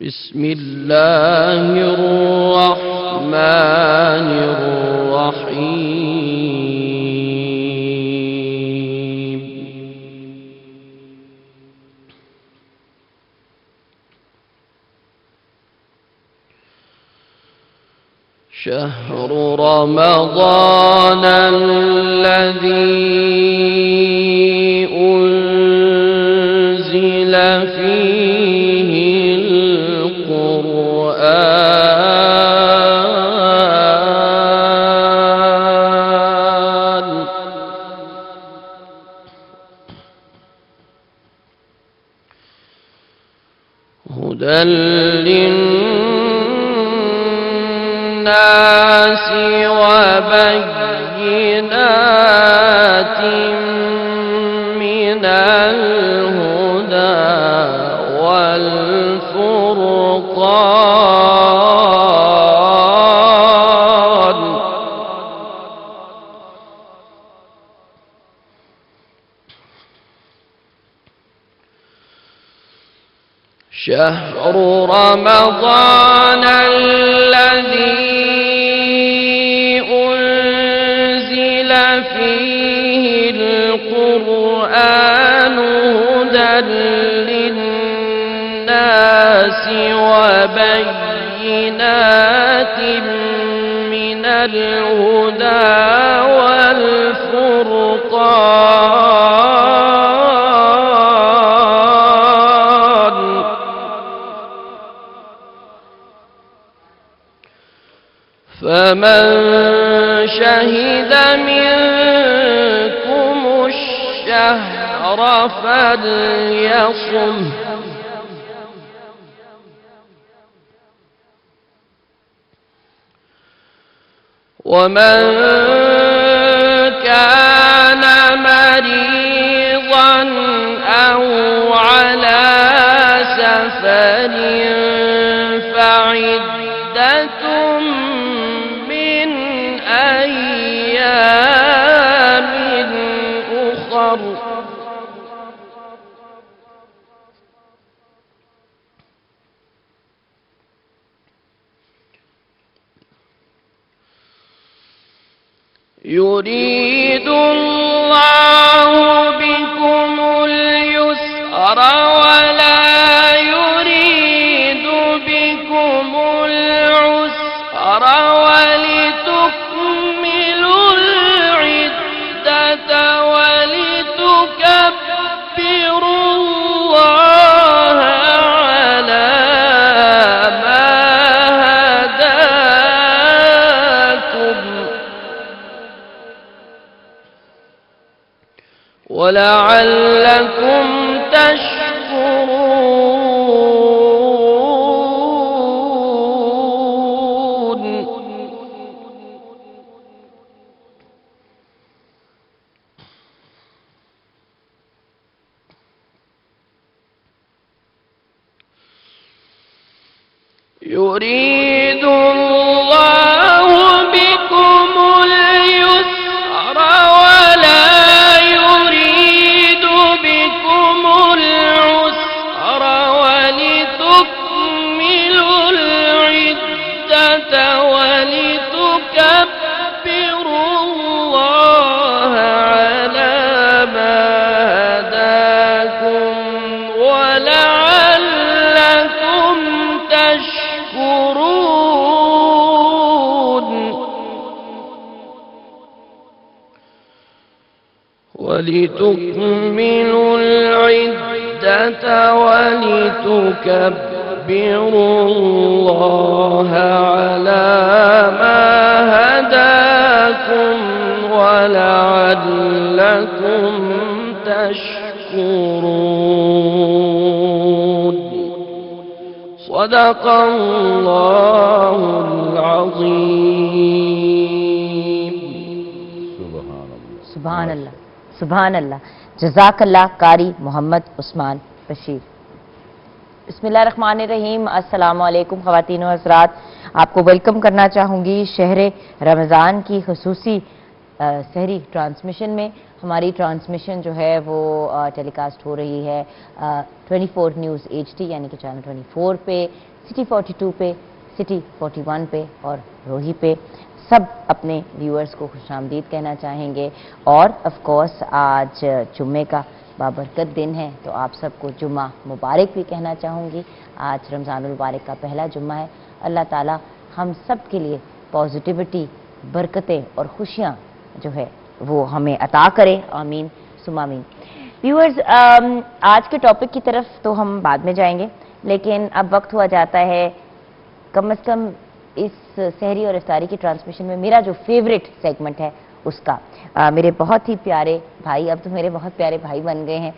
بسم الله الرحمن الرحيم. شهر رمضان الذي أنزل فيه القرآن هدى للناس وبينات من الهدى والفرقان شهر رمضان الذي أنزل فيه القرآن هدى للناس وبينات من الهدى والفرقان فمن شهد منكم الشهر فليصم ومن كان مريضا أو على سفر فعدة من أيام أخر يريد الله بكم اليسر ولا يريد بكم العسر ولتكملوا العدة ولتكبروا الله على ما هداكم ولعلكم تشكرون. يريد الله بكم اليسر ولا يريد بكم العسر ولتكملوا العدة ولتكبروا الله على ما هداكم ولعلكم تشكرون. ولتكملوا العدة ولتكبروا الله على ما هداكم ولعلكم تشكرون. صدق الله العظيم. سبحان اللہ سبحان اللہ. جزاک اللہ قاری محمد عثمان بشیر. بسم اللہ الرحمن الرحیم. السلام علیکم خواتین و حضرات. آپ کو ویلکم کرنا چاہوں گی شہر رمضان کی خصوصی سحری ٹرانسمیشن میں. ہماری ٹرانسمیشن جو ہے وہ ٹیلی کاسٹ ہو رہی ہے 24 نیوز HD یعنی کہ چینل 24 پہ सिटी 42 पे, सिटी 41 पे और रोही पे सब अपने व्यूअर्स को खुशामदीद कहना चाहेंगे। और ऑफ कोर्स आज जुम्मे का बाबरकत दिन है, तो आप सबको जुम्मा मुबारक भी कहना चाहूँगी। आज रमज़ानुल मुबारक का पहला जुम्मा है। अल्लाह ताला हम सब के लिए पॉजिटिविटी, बरकतें और खुशियाँ जो है वो हमें अता करे। आमीन सुमा आमीन। व्यूअर्स, आज के टॉपिक की तरफ तो हम बाद में जाएंगे, लेकिन अब वक्त हुआ जाता है कम से कम इस सहरी और इफ्तारी की ट्रांसमिशन में मेरा जो फेवरेट सेगमेंट है उसका। मेरे बहुत ही प्यारे भाई, अब तो मेरे बहुत प्यारे भाई बन गए हैं।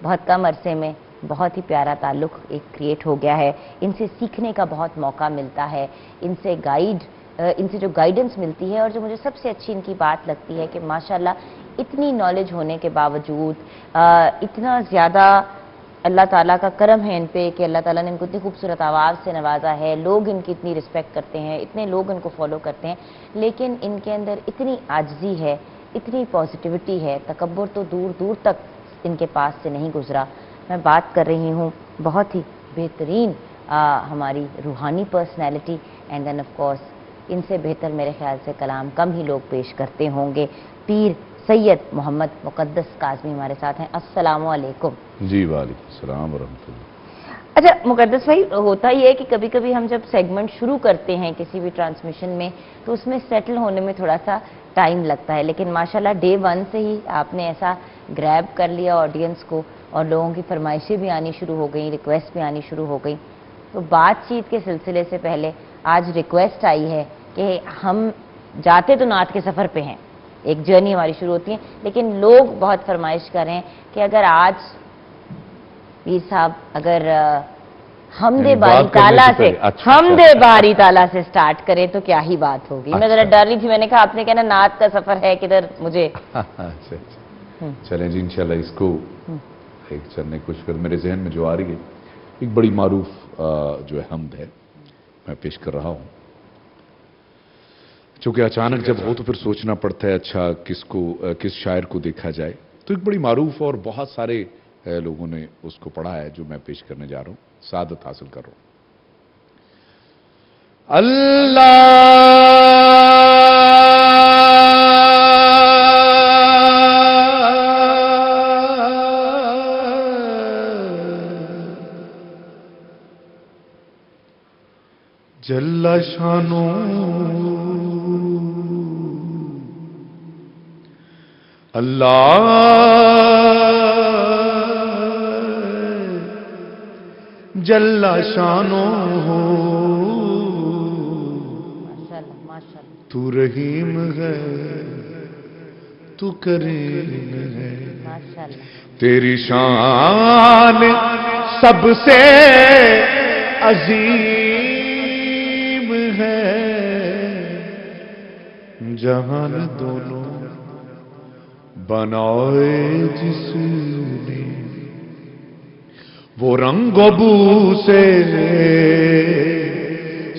बहुत कम अरसे में बहुत ही प्यारा ताल्लुक़ एक क्रिएट हो गया है। इनसे सीखने का बहुत मौका मिलता है, इनसे जो गाइडेंस मिलती है, और जो मुझे सबसे अच्छी इनकी बात लगती है कि माशाल्लाह इतनी नॉलेज होने के बावजूद इतना ज़्यादा अल्लाह ताला का करम है इन पे कि अल्लाह ताला ने इनको इतनी खूबसूरत आवाज़ से नवाजा है, लोग इनकी इतनी रिस्पेक्ट करते हैं, इतने लोग इनको फॉलो करते हैं, लेकिन इनके अंदर इतनी आजिज़ी है, इतनी पॉजिटिविटी है, तकब्बुर तो दूर दूर तक इनके पास से नहीं गुजरा। मैं बात कर रही हूँ बहुत ही बेहतरीन हमारी रूहानी personality, and then of course इनसे बेहतर मेरे ख्याल से कलाम कम ही लोग पेश करते होंगे। पीर सैयद मोहम्मद मुक़द्दस काज़मी हमारे साथ हैं। अस्सलामु अलैकुम। जी वालेकुम सलाम व रहमतुल्लाह। अच्छा मुक़द्दस भाई, होता ही है कि कभी कभी हम जब सेगमेंट शुरू करते हैं किसी भी ट्रांसमिशन में तो उसमें सेटल होने में थोड़ा सा टाइम लगता है, लेकिन माशाल्लाह डे 1 से ही आपने ऐसा ग्रैब कर लिया ऑडियंस को, और लोगों की फरमाइशें भी आनी शुरू हो गई, रिक्वेस्ट भी आनी शुरू हो गई। तो बातचीत के सिलसिले से पहले आज रिक्वेस्ट आई है कि हम जाते तो नात के सफ़र पे हैं, एक जर्नी हमारी शुरू होती है, लेकिन लोग बहुत फरमाइश कर रहे हैं कि अगर आज पीर साहब अगर हमदे बारी ताला से हमदे बारी ताला से स्टार्ट करें तो क्या ही बात होगी। मैं जरा डर रही थी, मैंने कहा आपने कहना नात का सफ़र है किधर मुझे। चलें जी इंशाल्लाह इसको एक चलने की कोशिश कर। मेरे जहन में जो आ रही है एक बड़ी मारूफ जो है हमद है, मैं पेश कर रहा हूँ। चूंकि अचानक जब हो तो फिर सोचना पड़ता है अच्छा किस शायर को देखा जाए, तो एक बड़ी मारूफ और बहुत सारे लोगों ने उसको पढ़ा है जो मैं पेश करने जा रहा हूँ, सादत हासिल कर रहा हूँ। जल्ला शानो अल्लाह जल्ला शानो तू रहीम है, तू करीम है, तेरी शान सबसे अजीम है। जहान दोनों बनाए जिसने, वो रंगो बू से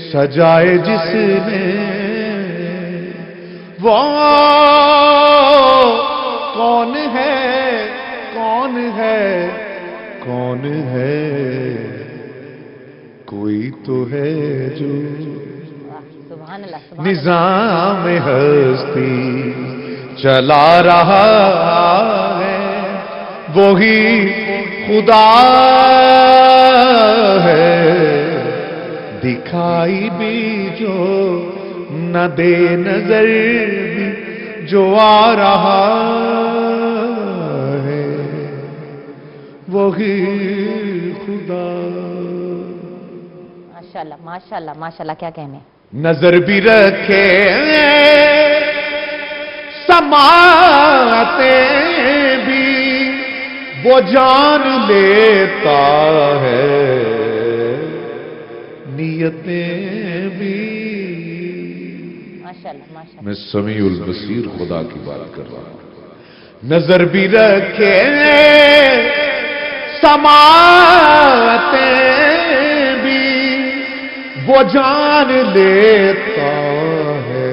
सजाए जिसने, वो कौन है कौन है कौन है, कोई तो है जो निजाम हस्ती चला रहा है, वही खुदा है। दिखाई भी जो न दे नजर भी जो आ रहा है, वही खुदा। माशाल्लाह माशाल्लाह माशाल्लाह, क्या कहने। नजर भी रखे समाते भी वो जान लेता है, नियतें भी। माशाल्लाह माशाल्लाह। मैं समीउल बसीर खुदा की बात कर रहा हूं। नजर भी रखे समाते भी वो जान लेता है,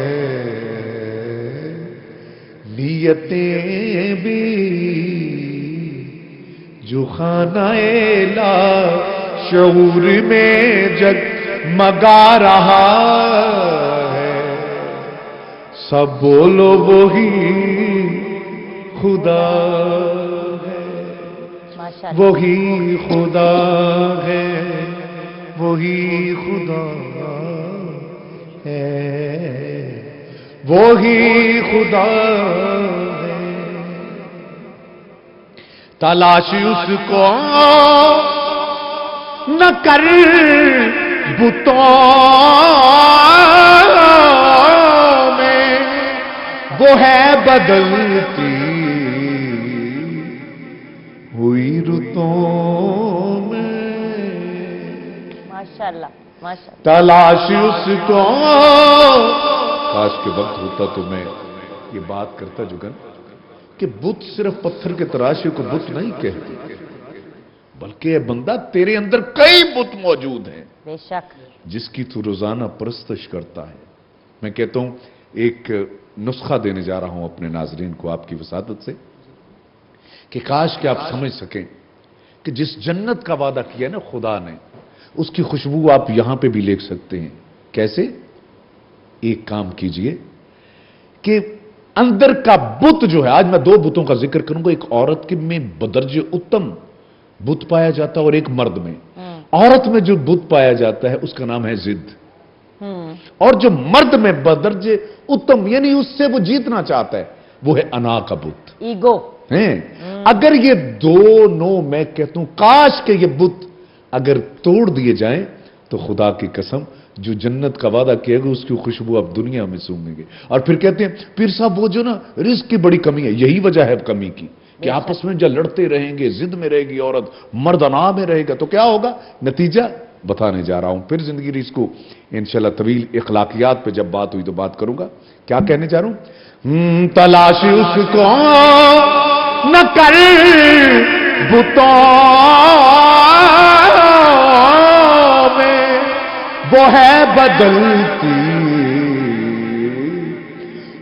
नियतें भी। जो खानाए ला शऊर में जगमगा रहा है। सब बोलो वही खुदा है, माशाअल्लाह। वही खुदा है, वही खुदा है, वही खुदा है। तलाश उसको न कर बुतों में, वो है बदलती हुई रुतों में। माशाअल्लाह माशाअल्लाह। तलाश उसको, काश के वक्त होता तो मैं ये बात करता जुगन कि बुत सिर्फ पत्थर के तराशे को बुत नहीं कहते, बल्कि बंदा तेरे अंदर कई बुत मौजूद हैं बेशक, जिसकी तू रोजाना परस्तश करता है। मैं कहता हूं एक नुस्खा देने जा रहा हूं अपने नाजरीन को आपकी वसादत से कि काश कि आप समझ सकें कि जिस जन्नत का वादा किया ना खुदा ने, उसकी खुशबू आप यहां पे भी ले सकते हैं। कैसे? एक काम कीजिए कि अंदर का बुत जो है, आज मैं दो बुतों का जिक्र करूंगा, एक औरत के में बदर्जे उत्तम बुत पाया जाता है और एक मर्द में। औरत में जो बुत पाया जाता है उसका नाम है जिद, और जो मर्द में बदर्जे उत्तम यानी उससे वो जीतना चाहता है वो है अना का बुत, ईगो हैं। अगर ये दोनों, मैं कहता हूं काश के ये बुत अगर तोड़ दिए जाएं तो खुदा की कसम जो जन्नत का वादा किएगा उसकी खुशबू आप दुनिया में सूंघेंगे। और फिर कहते हैं पीर साहब वो जो ना रिस्क की बड़ी कमी है, यही वजह है कमी की कि आपस में जब लड़ते रहेंगे, जिद में रहेगी औरत, मर्द अना में रहेगा, तो क्या होगा? नतीजा बताने जा रहा हूं। फिर जिंदगी रिस्क को इंशाल्लाह तवील इखलाकियात पे जब बात हुई तो बात करूंगा। क्या कहने जा रहा हूं? तलाश उसको न कर बुतों में, वो है बदलती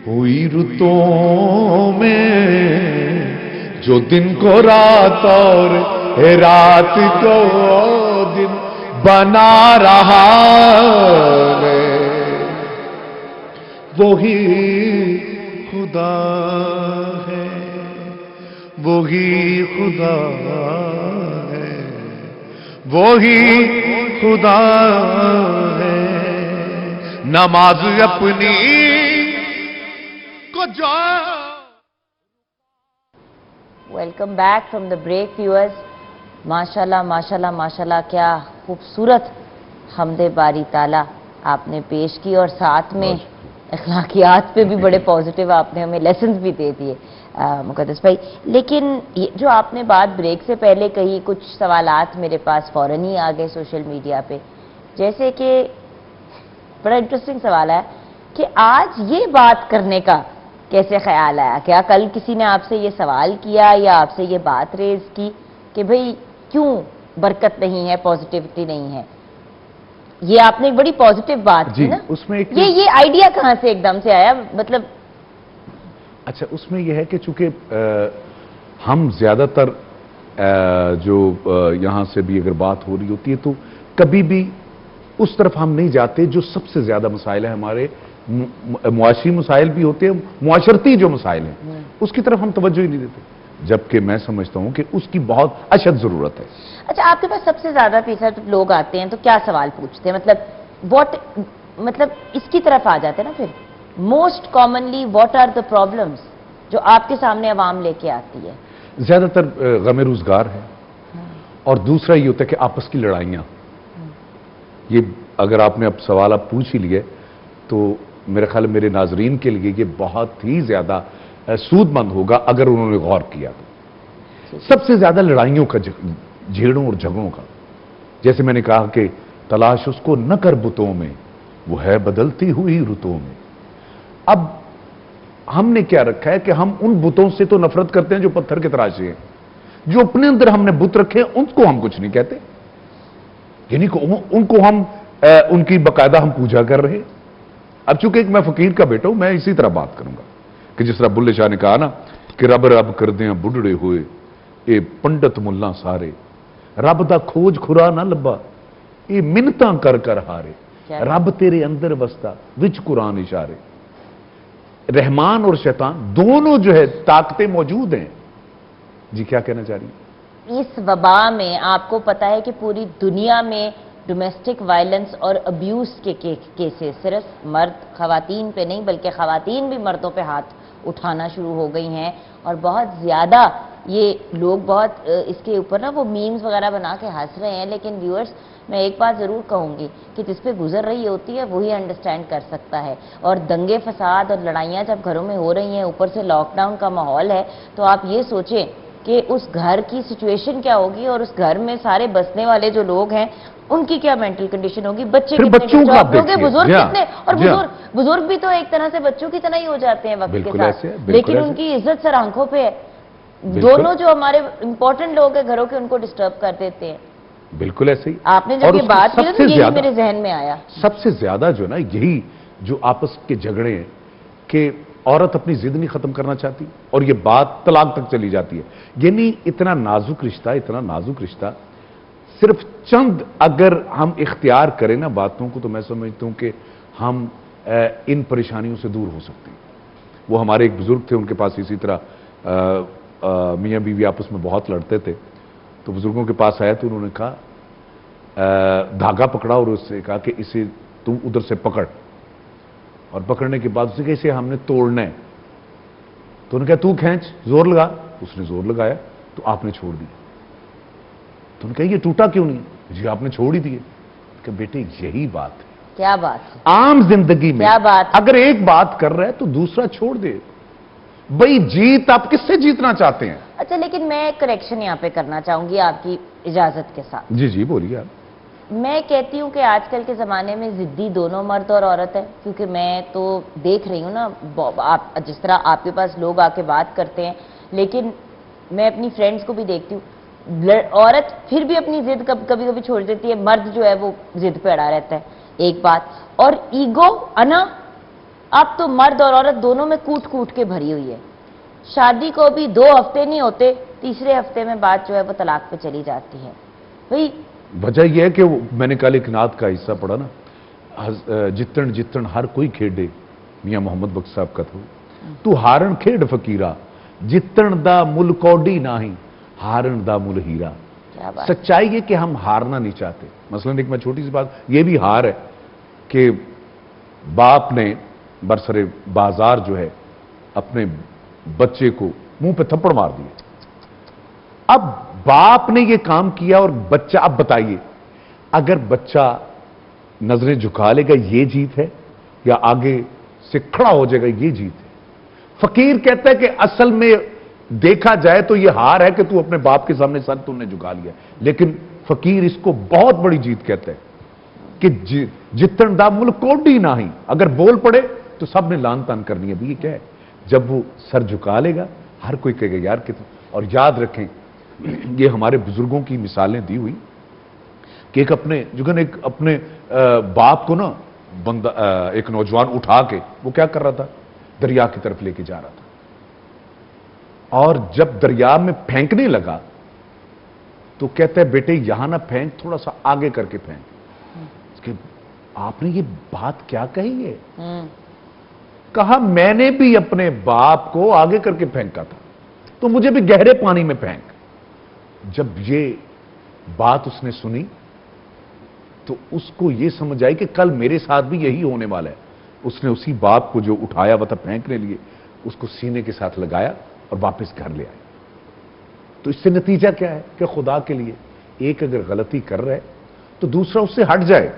हुई रुतों में, जो दिन को रात और रात को दिन बना रहा है, वही खुदा है, वही खुदा है, वही खुदा है। नमाज अपनी को जो welcome back from the break viewers. माशाल्लाह माशाल्लाह माशाल्लाह, क्या खूबसूरत हमदे बारी ताला आपने पेश की और साथ में अखलाकियात पे भी बड़े पॉजिटिव आपने हमें लेसन्स भी दे दिए मुकद्दस भाई। लेकिन ये जो आपने बात ब्रेक से पहले कही, कुछ सवालात मेरे पास फौरन ही आ गए सोशल मीडिया पे, जैसे कि बड़ा इंटरेस्टिंग सवाल है कि आज ये बात करने का कैसे ख्याल आया? क्या कल किसी ने आपसे ये सवाल किया या आपसे ये बात रेज की कि भाई क्यों बरकत नहीं है, पॉजिटिविटी नहीं है? ये आपने एक बड़ी पॉजिटिव बात की ना, उसमें एक ये आइडिया कहां से एकदम से आया? मतलब अच्छा, उसमें यह है कि चूंकि हम ज्यादातर जो यहां से भी अगर बात हो रही होती है तो कभी भी उस तरफ हम नहीं जाते जो सबसे ज्यादा मसाइल है हमारे, मुआशी मसाइल भी होते हैं, मुआशरती जो मसाइल हैं उसकी तरफ हम तवज्जो ही नहीं देते, जबकि मैं समझता हूं कि उसकी बहुत अशद जरूरत है। अच्छा, आपके पास सबसे ज्यादा पैसा जब लोग आते हैं तो क्या सवाल पूछते हैं? मतलब इसकी तरफ आ जाते हैं ना फिर, most commonly what are the problems जो आपके सामने अवाम लेके आती है? ज्यादातर गम रोजगार है, और दूसरा ये होता है कि आपस की लड़ाइयां। ये अगर आपने अब सवाल आप पूछ ही लिए तो मेरे ख्याल मेरे नाजरीन के लिए ये बहुत ही ज्यादा सूदमंद होगा अगर उन्होंने गौर किया तो। सबसे ज्यादा लड़ाइयों का, झेड़ों और झगड़ों का, जैसे मैंने कहा कि तलाश उसको न कर बुतों में, वो है बदलती हुई रुतों में। अब हमने क्या रखा है कि हम उन बुतों से तो नफरत करते हैं जो पत्थर के तराशे हैं, जो अपने अंदर हमने बुत रखे हैं उनको हम कुछ नहीं कहते, यानी उनको हम उनकी बाकायदा हम पूजा कर रहे हैं। अब चूंकि मैं फकीर का बेटा हूं, मैं इसी तरह बात करूंगा कि जिस तरह बुल्ले शाह ने कहा ना कि रब रब कर दें बुढ़ड़े हुए ए पंडित मुल्ला सारे, रब दा खोज खुरा ना लब्बा, ये मिन्नतां कर कर हारे, क्या? रब तेरे अंदर बसता विच कुरान इशारे। रहमान और शैतान दोनों जो है ताकतें मौजूद हैं। जी क्या कहना चाह रही हैं? इस वबा में आपको पता है कि पूरी दुनिया में डोमेस्टिक वायलेंस और अब्यूज के केसेस सिर्फ मर्द खवातीन पे नहीं बल्कि खवातीन भी मर्दों पे हाथ उठाना शुरू हो गई हैं, और बहुत ज़्यादा ये लोग बहुत इसके ऊपर ना वो मीम्स वगैरह बना के हंस रहे हैं। लेकिन व्यूअर्स, मैं एक बात ज़रूर कहूँगी कि जिस पे गुजर रही होती है वही अंडरस्टैंड कर सकता है। और दंगे फसाद और लड़ाइयाँ जब घरों में हो रही हैं, ऊपर से लॉकडाउन का माहौल है, तो आप ये सोचें कि उस घर की सिचुएशन क्या होगी और उस घर में सारे बसने वाले जो लोग हैं उनकी क्या मेंटल कंडीशन होगी, बच्चे फिर कितने बच्चों का डिस्टर्ब होंगे, देखिए, बुजुर्ग जी हाँ, कितने, और जी हाँ। बुजुर्ग भी तो एक तरह से बच्चों की तरह ही हो जाते हैं वक्त के बिल्कुल साथ, ऐसे है, बिल्कुल लेकिन ऐसे। उनकी इज्जत सर आंखों पे है। बिल्कुल। दोनों जो हमारे इंपॉर्टेंट लोग हैं घरों के, उनको डिस्टर्ब कर देते हैं। बिल्कुल ऐसे ही। आपने और जब ये उसमें बात की तो सबसे यही ज्यादा- मेरे जहन में आया। सबसे ज्यादा जो ना यही जो आपस के झगड़े हैं कि औरत अपनी जिद नहीं खत्म करना चाहती और ये बात तलाक तक चली जाती है। यानी इतना नाजुक रिश्ता, इतना नाजुक रिश्ता, सिर्फ चंद अगर हम इख्तियार करें ना बातों को, तो मैं समझता हूं कि हम इन परेशानियों से दूर हो सकते हैं। वो हमारे एक बुजुर्ग थे, उनके पास इसी तरह मियाँ बीवी आपस में बहुत लड़ते थे, तो बुजुर्गों के पास आया तो उन्होंने कहा धागा पकड़ा और उससे कहा कि इसे तुम उधर से पकड़, और पकड़ने के बाद उसे कहा इसे हमने तोड़ना है। तो उन्होंने कहा तू खींच, जोर लगा। उसने जोर लगाया तो आपने छोड़ दिया। तो उन्होंने कहा ये टूटा क्यों नहीं? जी आपने छोड़ ही दिए। कि बेटे यही बात है, क्या बात है, आम जिंदगी में क्या बात है? अगर एक बात कर रहा है तो दूसरा छोड़ दे। भाई जीत आप किससे जीतना चाहते हैं? अच्छा, लेकिन मैं करेक्शन यहाँ पे करना चाहूंगी आपकी इजाजत के साथ। जी जी बोलिए आप। मैं कहती हूँ कि आजकल के ज़माने में ज़िद्दी दोनों मर्द और औरत है, क्योंकि मैं तो देख रही हूँ ना, आप जिस तरह आपके पास लोग आके बात करते हैं, लेकिन मैं अपनी फ्रेंड्स को भी देखती हूँ, औरत फिर भी अपनी जिद कभी कभी छोड़ देती है, मर्द जो है वो जिद पे अड़ा रहता है। एक बात, और ईगो अना अब तो मर्द और औरत दोनों में कूट कूट के भरी हुई है। शादी को भी 2 हफ्ते नहीं होते, तीसरे हफ्ते में बात जो है वो तलाक पे चली जाती है। भाई वजह यह है कि मैंने कल एक नात का हिस्सा पढ़ा ना, जितन जितन हर कोई खेडे, मियां मोहम्मद बख्श साहब का था, तू हारण खेड फकीरा, जितन दा मुल कौडी नाही, हारण दा मुल हीरा। क्या बात, सच्चाई है कि हम हारना नहीं चाहते। मसलन एक मैं छोटी सी बात, यह भी हार है कि बाप ने बरसरे बाजार जो है अपने बच्चे को मुंह पे थप्पड़ मार दिए। अब बाप ने यह काम किया और बच्चा, अब बताइए अगर बच्चा नजरें झुका लेगा ये जीत है, या आगे से खड़ा हो जाएगा ये जीत है? फकीर कहता है कि असल में देखा जाए तो यह हार है कि तू अपने बाप के सामने सर तूने झुका लिया, लेकिन फकीर इसको बहुत बड़ी जीत कहता है कि जितन दा मुल कोडी ना ही, अगर बोल पड़े तो सब ने लान तान करनी है। भी ये क्या है? जब वो सर झुका लेगा हर कोई कहेगा यार कितना। और याद रखें ये हमारे बुजुर्गों की मिसालें दी हुई कि एक अपने एक अपने बाप को ना बंदा, एक नौजवान उठा के वो क्या कर रहा था, दरिया की तरफ लेके जा रहा था, और जब दरिया में फेंकने लगा तो कहता है बेटे यहां ना फेंक, थोड़ा सा आगे करके फेंक। इसके आपने ये बात क्या कही है? कहा मैंने भी अपने बाप को आगे करके फेंका था, तो मुझे भी गहरे पानी में फेंक। जब ये बात उसने सुनी तो उसको ये समझ आई कि कल मेरे साथ भी यही होने वाला है। उसने उसी बाप को जो उठाया हुआ था फेंकने लिए, उसको सीने के साथ लगाया और वापस घर ले आया। तो इससे नतीजा क्या है कि खुदा के लिए एक अगर गलती कर रहा है तो दूसरा उससे हट जाए।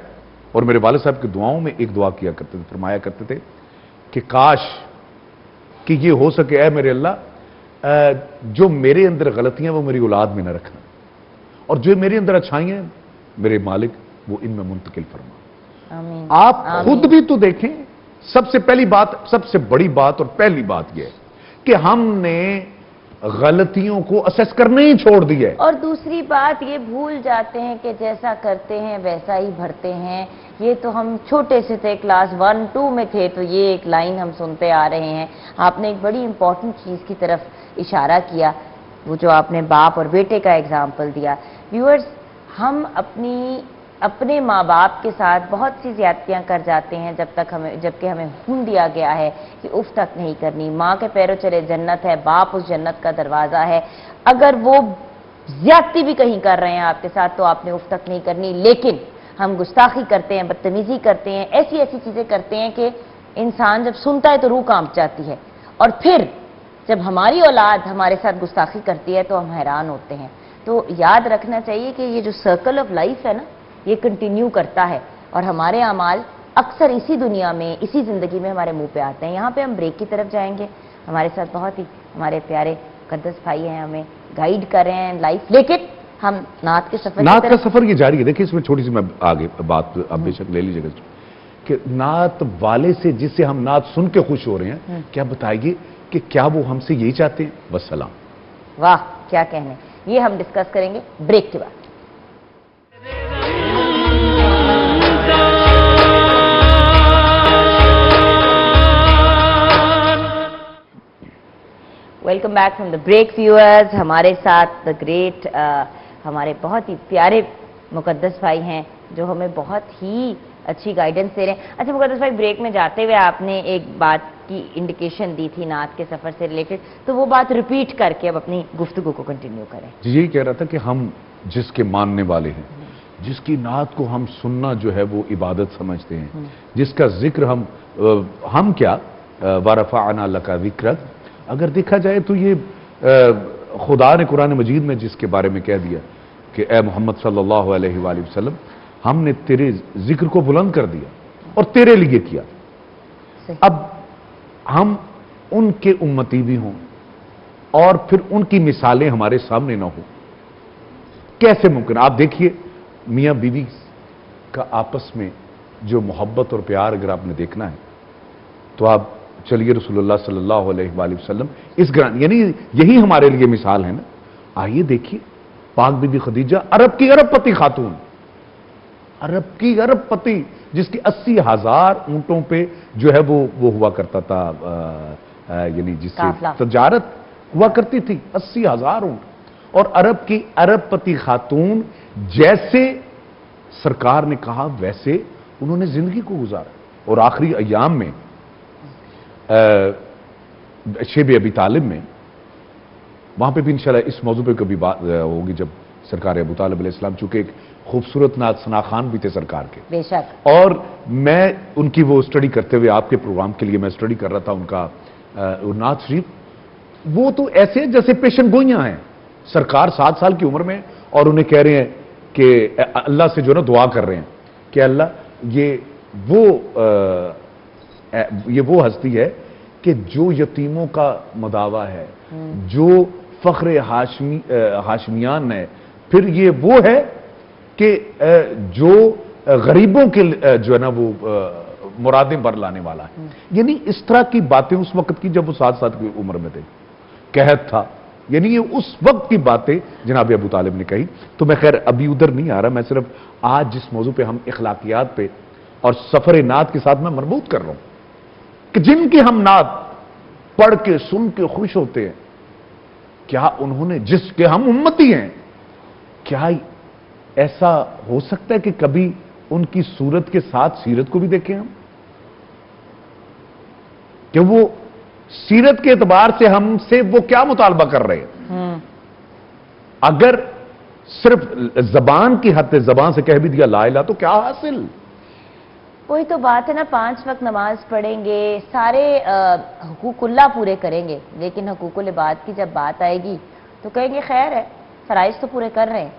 और मेरे वालिद साहब की दुआओं में एक दुआ किया करते थे, फरमाया करते थे कि काश कि ये हो सके, ऐ मेरे अल्लाह जो मेरे अंदर गलतियां वो मेरी औलाद में न रखना, और जो मेरे अंदर अच्छाइयां मेरे मालिक वो इनमें मुंतकिल फरमा। आमीन। आप आमीन। खुद भी तो देखें, सबसे पहली बात, सबसे बड़ी बात और पहली बात यह है कि हमने गलतियों को असेस करने ही छोड़ दिया है। और दूसरी बात ये भूल जाते हैं कि जैसा करते हैं वैसा ही भरते हैं। ये तो हम छोटे से थे, क्लास 1-2 में थे, तो ये एक लाइन हम सुनते आ रहे हैं। आपने एक बड़ी इंपॉर्टेंट चीज़ की तरफ इशारा किया, वो जो आपने बाप और बेटे का एग्जाम्पल दिया। ویورز، ہم اپنے ماں باپ کے ساتھ بہت سی زیادتیاں کر جاتے ہیں جبکہ ہمیں حکم دیا گیا ہے کہ اف تک نہیں کرنی. ماں کے پیروں چلے جنت ہے، باپ اس جنت کا دروازہ ہے. اگر وہ زیادتی بھی کہیں کر رہے ہیں آپ کے ساتھ تو آپ نے اف تک نہیں کرنی. لیکن ہم گستاخی کرتے ہیں، بدتمیزی کرتے ہیں، ایسی چیزیں کرتے ہیں کہ انسان جب سنتا ہے تو روح کانپ جاتی ہے. اور پھر جب ہماری اولاد ہمارے ساتھ گستاخی کرتی ہے تو ہم حیران ہوتے ہیں. تو یاد رکھنا چاہیے کہ یہ جو سرکل آف لائف ہے نا، یہ کنٹینیو کرتا ہے اور ہمارے اعمال اکثر اسی دنیا میں، اسی زندگی میں ہمارے منہ پہ آتے ہیں. یہاں پہ ہم بریک کی طرف جائیں گے. ہمارے ساتھ بہت ہی ہمارے پیارے مقدس بھائی ہیں، ہمیں گائیڈ کر رہے ہیں لائف. لیکن ہم نعت کے سفر نعت کا سفر یہ جاری ہے. دیکھیں اس میں چھوٹی سی میں آگے بات آپ بے شک لے لیجیے گا کہ نعت والے سے جس سے ہم نعت سن کے خوش ہو رہے ہیں، کیا بتائیے کہ کیا وہ ہم سے یہی چاہتے ہیں؟ والسلام. واہ کیا کہنے. یہ ہم ڈسکس کریں گے بریک کے بعد. Welcome back from the break viewers. ہمارے ساتھ دا گریٹ ہمارے بہت ہی پیارے مقدس بھائی ہیں جو ہمیں بہت ہی اچھی گائیڈنس دے رہے ہیں. اچھا مقدس بھائی، بریک میں جاتے ہوئے آپ نے ایک بات کی انڈیکیشن دی تھی نعت کے سفر سے ریلیٹڈ، تو وہ بات ریپیٹ کر کے اب اپنی گفتگو کو کنٹینیو کریں. جی یہی کہہ رہا تھا کہ ہم جس کے ماننے والے ہیں، جس کی نعت کو ہم سننا جو ہے وہ عبادت سمجھتے ہیں، جس کا ذکر ہم کیا وَرَفَعْنَا لَكَ ذِكْرَكَ، اگر دیکھا جائے تو یہ خدا نے قرآن مجید میں جس کے بارے میں کہہ دیا کہ اے محمد صلی اللہ علیہ وآلہ وسلم، ہم نے تیرے ذکر کو بلند کر دیا اور تیرے لیے کیا. اب ہم ان کے امتی بھی ہوں اور پھر ان کی مثالیں ہمارے سامنے نہ ہوں، کیسے ممکن؟ آپ دیکھیے میاں بیوی کا آپس میں جو محبت اور پیار اگر آپ نے دیکھنا ہے تو آپ چلیے رسول اللہ صلی اللہ علیہ وآلہ وسلم یعنی یہی ہمارے لیے مثال ہے نا. آئیے دیکھیے پاک بی بی خدیجہ، عرب کی ارب پتی خاتون، عرب کی ارب پتی، جس کی 80,000 اونٹوں پہ جو ہے وہ ہوا کرتا تھا، یعنی جس سے تجارت ہوا کرتی تھی، 80,000 اونٹ. اور عرب کی ارب پتی خاتون جیسے سرکار نے کہا ویسے انہوں نے زندگی کو گزارا. اور آخری ایام میں شیب ابی طالب میں، وہاں پہ بھی انشاءاللہ اس موضوع پہ کبھی بات ہوگی جب سرکار ابو طالب علیہ السلام، چونکہ ایک خوبصورت نعت ثنا خان بھی تھے سرکار کے، بے شک. اور میں ان کی وہ اسٹڈی کرتے ہوئے آپ کے پروگرام کے لیے میں اسٹڈی کر رہا تھا ان کا نعت شریف. وہ تو ایسے جیسے پیشن گوئیاں ہیں. سرکار 7 سال کی عمر میں اور انہیں کہہ رہے ہیں کہ اللہ سے جو نا دعا کر رہے ہیں کہ اللہ یہ وہ ہستی ہے کہ جو یتیموں کا مداوا ہے، جو فخر ہاشمیان ہے، پھر یہ وہ ہے کہ جو غریبوں کے جو ہے نا وہ مرادیں بر لانے والا ہے. یعنی اس طرح کی باتیں اس وقت کی جب وہ 7 سال کی عمر میں تھے، قحط تھا. یعنی یہ اس وقت کی باتیں جناب ابو طالب نے کہی. تو میں خیر ابھی ادھر نہیں آ رہا، میں صرف آج جس موضوع پہ ہم اخلاقیات پہ اور سفر نعت کے ساتھ میں مربوط کر رہا ہوں کہ جن کی ہم نعت پڑھ کے سن کے خوش ہوتے ہیں، کیا انہوں نے، جس کے ہم امتی ہیں، کیا ایسا ہو سکتا ہے کہ کبھی ان کی صورت کے ساتھ سیرت کو بھی دیکھیں ہم، کہ وہ سیرت کے اعتبار سے ہم سے وہ کیا مطالبہ کر رہے ہیں؟ اگر صرف زبان کی حد زبان سے کہہ بھی دیا لا الہ تو کیا حاصل؟ وہی تو بات ہے نا، 5 وقت نماز پڑھیں گے، سارے حقوق اللہ پورے کریں گے، لیکن حقوق العباد کی جب بات آئے گی تو کہیں گے خیر ہے، فرائض تو پورے کر رہے ہیں.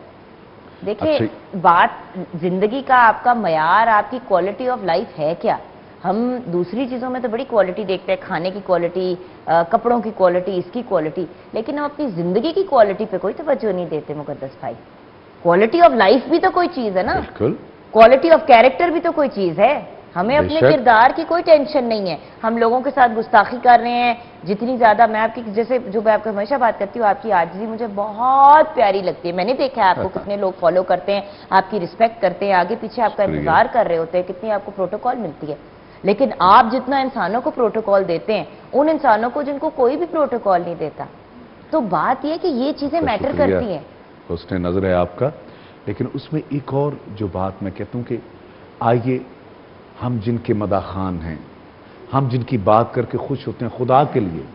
دیکھیں بات زندگی کا آپ کا معیار، آپ کی کوالٹی آف لائف ہے کیا؟ ہم دوسری چیزوں میں تو بڑی کوالٹی دیکھتے ہیں، کھانے کی کوالٹی، کپڑوں کی کوالٹی، اس کی کوالٹی، لیکن ہم اپنی زندگی کی کوالٹی پہ کوئی توجہ نہیں دیتے مقدس بھائی. کوالٹی آف لائف بھی تو کوئی چیز ہے نا، کوالٹی آف کیریکٹر بھی تو کوئی چیز ہے. ہمیں اپنے کردار کی کوئی ٹینشن نہیں ہے. ہم لوگوں کے ساتھ گستاخی کر رہے ہیں جتنی زیادہ. میں آپ کی جیسے جو میں آپ کو ہمیشہ بات کرتی ہوں، آپ کی عاجزی مجھے بہت پیاری لگتی ہے. میں نے دیکھا ہے آپ کو کتنے لوگ فالو کرتے ہیں، آپ کی رسپیکٹ کرتے ہیں، آگے پیچھے آپ کا انتظار کر رہے ہوتے ہیں، کتنی آپ کو پروٹوکال ملتی ہے. لیکن آپ جتنا انسانوں کو پروٹوکال دیتے ہیں ان انسانوں کو جن کو کوئی بھی پروٹوکال نہیں دیتا. تو بات یہ کہ یہ چیزیں میٹر کرتی ہیں. حسن नज़र है आपका, लेकिन उसमें एक और जो बात मैं कहता हूं कि आइए हम जिनके मदाखान हैं, हम जिनकी बात करके खुश होते हैं खुदा के लिए,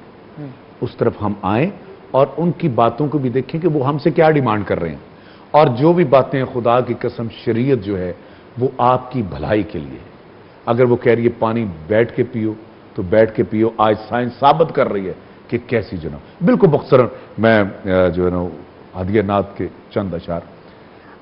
उस तरफ हम आएं और उनकी बातों को भी देखें कि वो हमसे क्या डिमांड कर रहे हैं, और जो भी बातें खुदा की कसम शरीयत जो है वो आपकी भलाई के लिए है। अगर वो कह रही है पानी बैठ के पियो तो बैठ के पियो, आज साइंस साबित कर रही है कि कैसी जनाब। बिल्कुल मुख्तसरन मैं जो है ना हदिया नात के चंद अशार,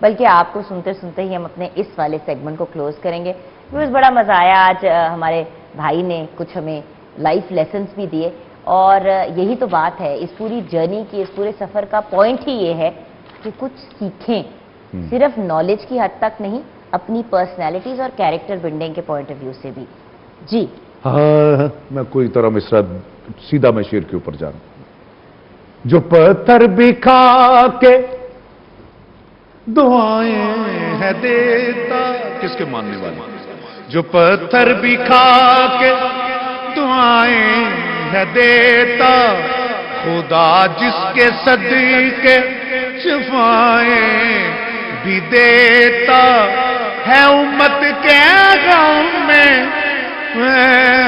बल्कि आपको सुनते सुनते ही हम अपने इस वाले सेगमेंट को क्लोज करेंगे। व्यूअर्स, बड़ा मजा आया आज। हमारे भाई ने कुछ हमें लाइफ लेसन्स भी दिए, और यही तो बात है इस पूरी जर्नी की, इस पूरे सफर का पॉइंट ही ये है कि कुछ सीखें, सिर्फ नॉलेज की हद तक नहीं, अपनी पर्सनैलिटीज और कैरेक्टर बिल्डिंग के पॉइंट ऑफ व्यू से भी। जी हाँ, मैं कोई तरह मिसरा सीधा मैं शेर के ऊपर जा रहा हूं। जो पत्थर भी खा के दुआएं है देता, किसके मानने वाले, जो पत्थर भी खा के दुआएं है देता, खुदा जिसके सदके शिफाएं भी देता है, उम्मत के गम में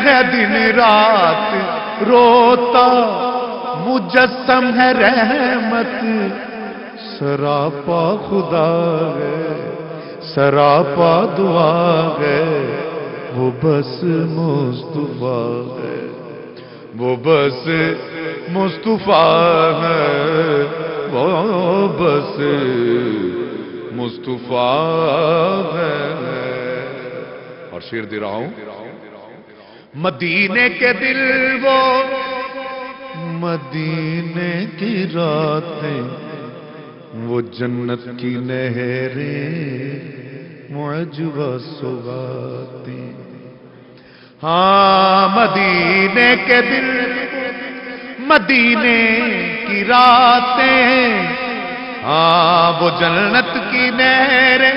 है दिन रात रोता, मुजस्सम है रहमत सरापा खुदा है, सरापा दुआ है, वो बस मुस्तफा है, वो बस मुस्तफा है, वो बस मुस्तफा है। और शेर दे रहा हूं, मदीने के दिल वो मदीने की रातें, वो जन्नत की नहरें मुअज्जबा सुगाती। हाँ, मदीने के दिल मदीने की रातें, हाँ वो जन्नत की नहरें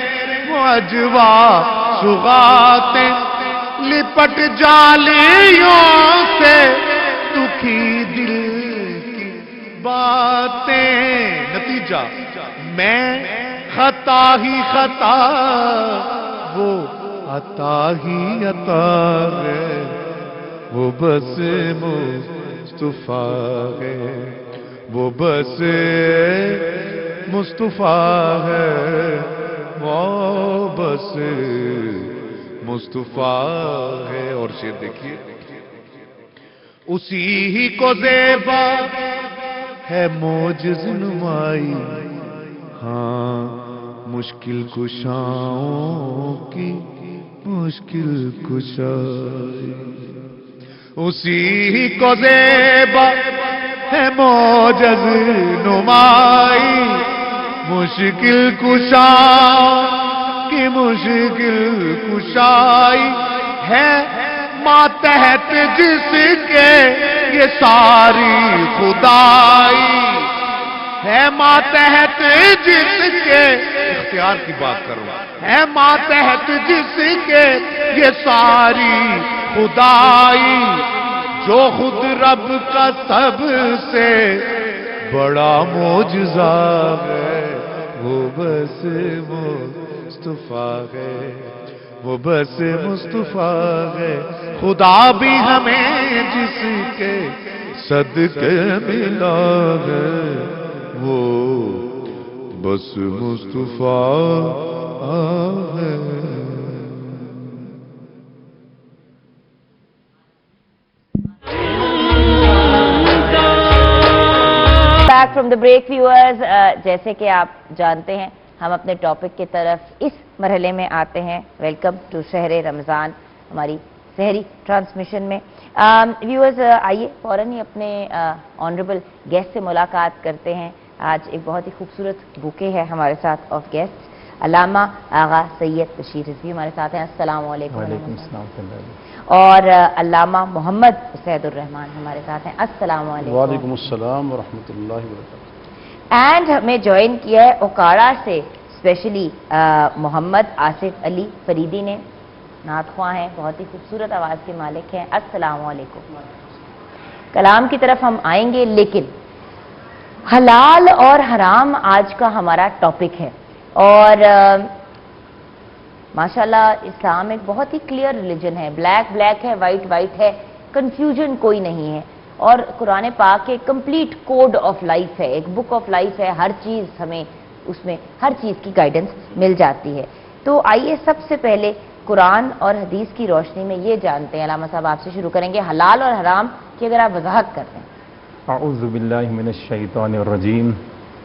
मुअज्जबा सुगातें, लिपट जालियों से दुखी दिल की बातें। नतीजा मैं खता ही खता, वो अता ही अता है, वो बस मुस्तफा है, वो बस मुस्तफा है, वो बस मुस्तफा है। और शेर देखिए, उसी ही को ज़ेबा है मोजिज़ नुमाई, हाँ मुश्किल कुशाओं की मुश्किल कुशाई। उसी ही को ज़ेबा है मोजिज़ नुमाई, मुश्किल कुशाओं की मुश्किल कुशाई है, मातहत जिसके ये सारी खुदाई है, मातहत जिसके, इख्तियार की बात कर रहा हूं, है मातहत जिसके ये सारी खुदाई, जो खुद रब का सबसे बड़ा मोजज़ा है, वो बस मुस्तफा है, वो बस मुस्तफा है। खुदा भी हमें जिसके सदके मिला है, वो बस मुस्तफा है। Back from the break viewers, जैसे कि आप जानते हैं हम अपने टॉपिक की तरफ इस मरहले में आते हैं। वेलकम टू शहर रमज़ान, हमारी सहरी ट्रांसमिशन में। व्यूअर्स, आइए फौरन ही अपने ऑनरेबल गेस्ट से मुलाकात करते हैं। आज एक बहुत ही खूबसूरत बुके है हमारे साथ ऑफ गेस्ट। अल्लामा आगा सैयद बशीर रिजवी हमारे साथ हैं। अस्सलाम वालेकुम। और अल्लामा मोहम्मद सैदुर रहमान हमारे साथ हैं। अस्सलाम वालेकुम अस्सलाम व रहमतुल्लाहि व बरकातहू। एंड हमें ज्वाइन किया है ओकाड़ा से स्पेशली मोहम्मद आसिफ अली फरीदी ने, नातख्वां हैं, बहुत ही खूबसूरत आवाज़ के मालिक हैं। अस्सलाम वालेकुम। कलाम की तरफ हम आएंगे, लेकिन حلال اور حرام آج کا ہمارا ٹاپک ہے، اور ماشاءاللہ اسلام ایک بہت ہی کلیئر ریلیجن ہے، بلیک بلیک ہے، وائٹ وائٹ ہے، کنفیوژن کوئی نہیں ہے، اور قرآن پاک ایک کمپلیٹ کوڈ آف لائف ہے، ایک بک آف لائف ہے، ہر چیز ہمیں اس میں ہر چیز کی گائیڈنس مل جاتی ہے۔ تو آئیے سب سے پہلے قرآن اور حدیث کی روشنی میں یہ جانتے ہیں، علامہ صاحب آپ سے شروع کریں گے، حلال اور حرام کی اگر آپ وضاحت کر دیں۔ اعوذ باللہ من الشیطان الرجیم،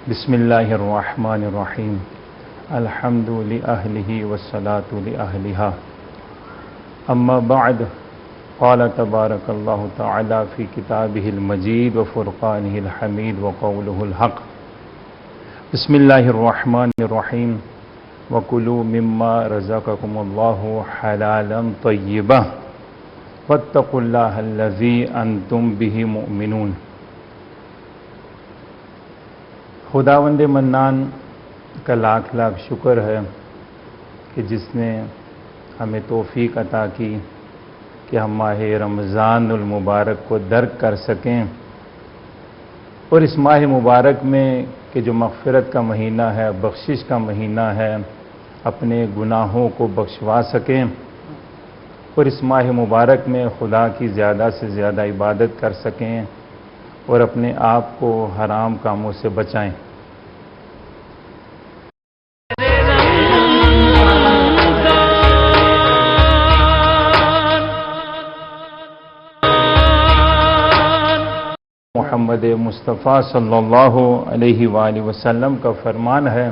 بسم اللہ الرحمن الرحیم، الحمد لأہلہ والصلاة لأہلہا، اما بعد، قال تبارک اللہ تعالی فی کتابہ المجید وفرقانہ الحمید وقولہ الحق، بسم اللہ الرحمن الرحیم، وَكُلُوا مِمَّا رَزَقَكُمُ اللَّهُ حَلَالًا طَيِّبًا وَاتَّقُوا اللَّهَ الَّذِي أَنْتُمْ بِهِ مُؤْمِنُونَ۔ خداوند منان کا لاکھ لاکھ شکر ہے کہ جس نے ہمیں توفیق عطا کی کہ ہم ماہ رمضان المبارک کو درک کر سکیں، اور اس ماہ مبارک میں کہ جو مغفرت کا مہینہ ہے، بخشش کا مہینہ ہے، اپنے گناہوں کو بخشوا سکیں، اور اس ماہ مبارک میں خدا کی زیادہ سے زیادہ عبادت کر سکیں اور اپنے آپ کو حرام کاموں سے بچائیں۔ محمد مصطفیٰ صلی اللہ علیہ وآلہ وسلم کا فرمان ہے،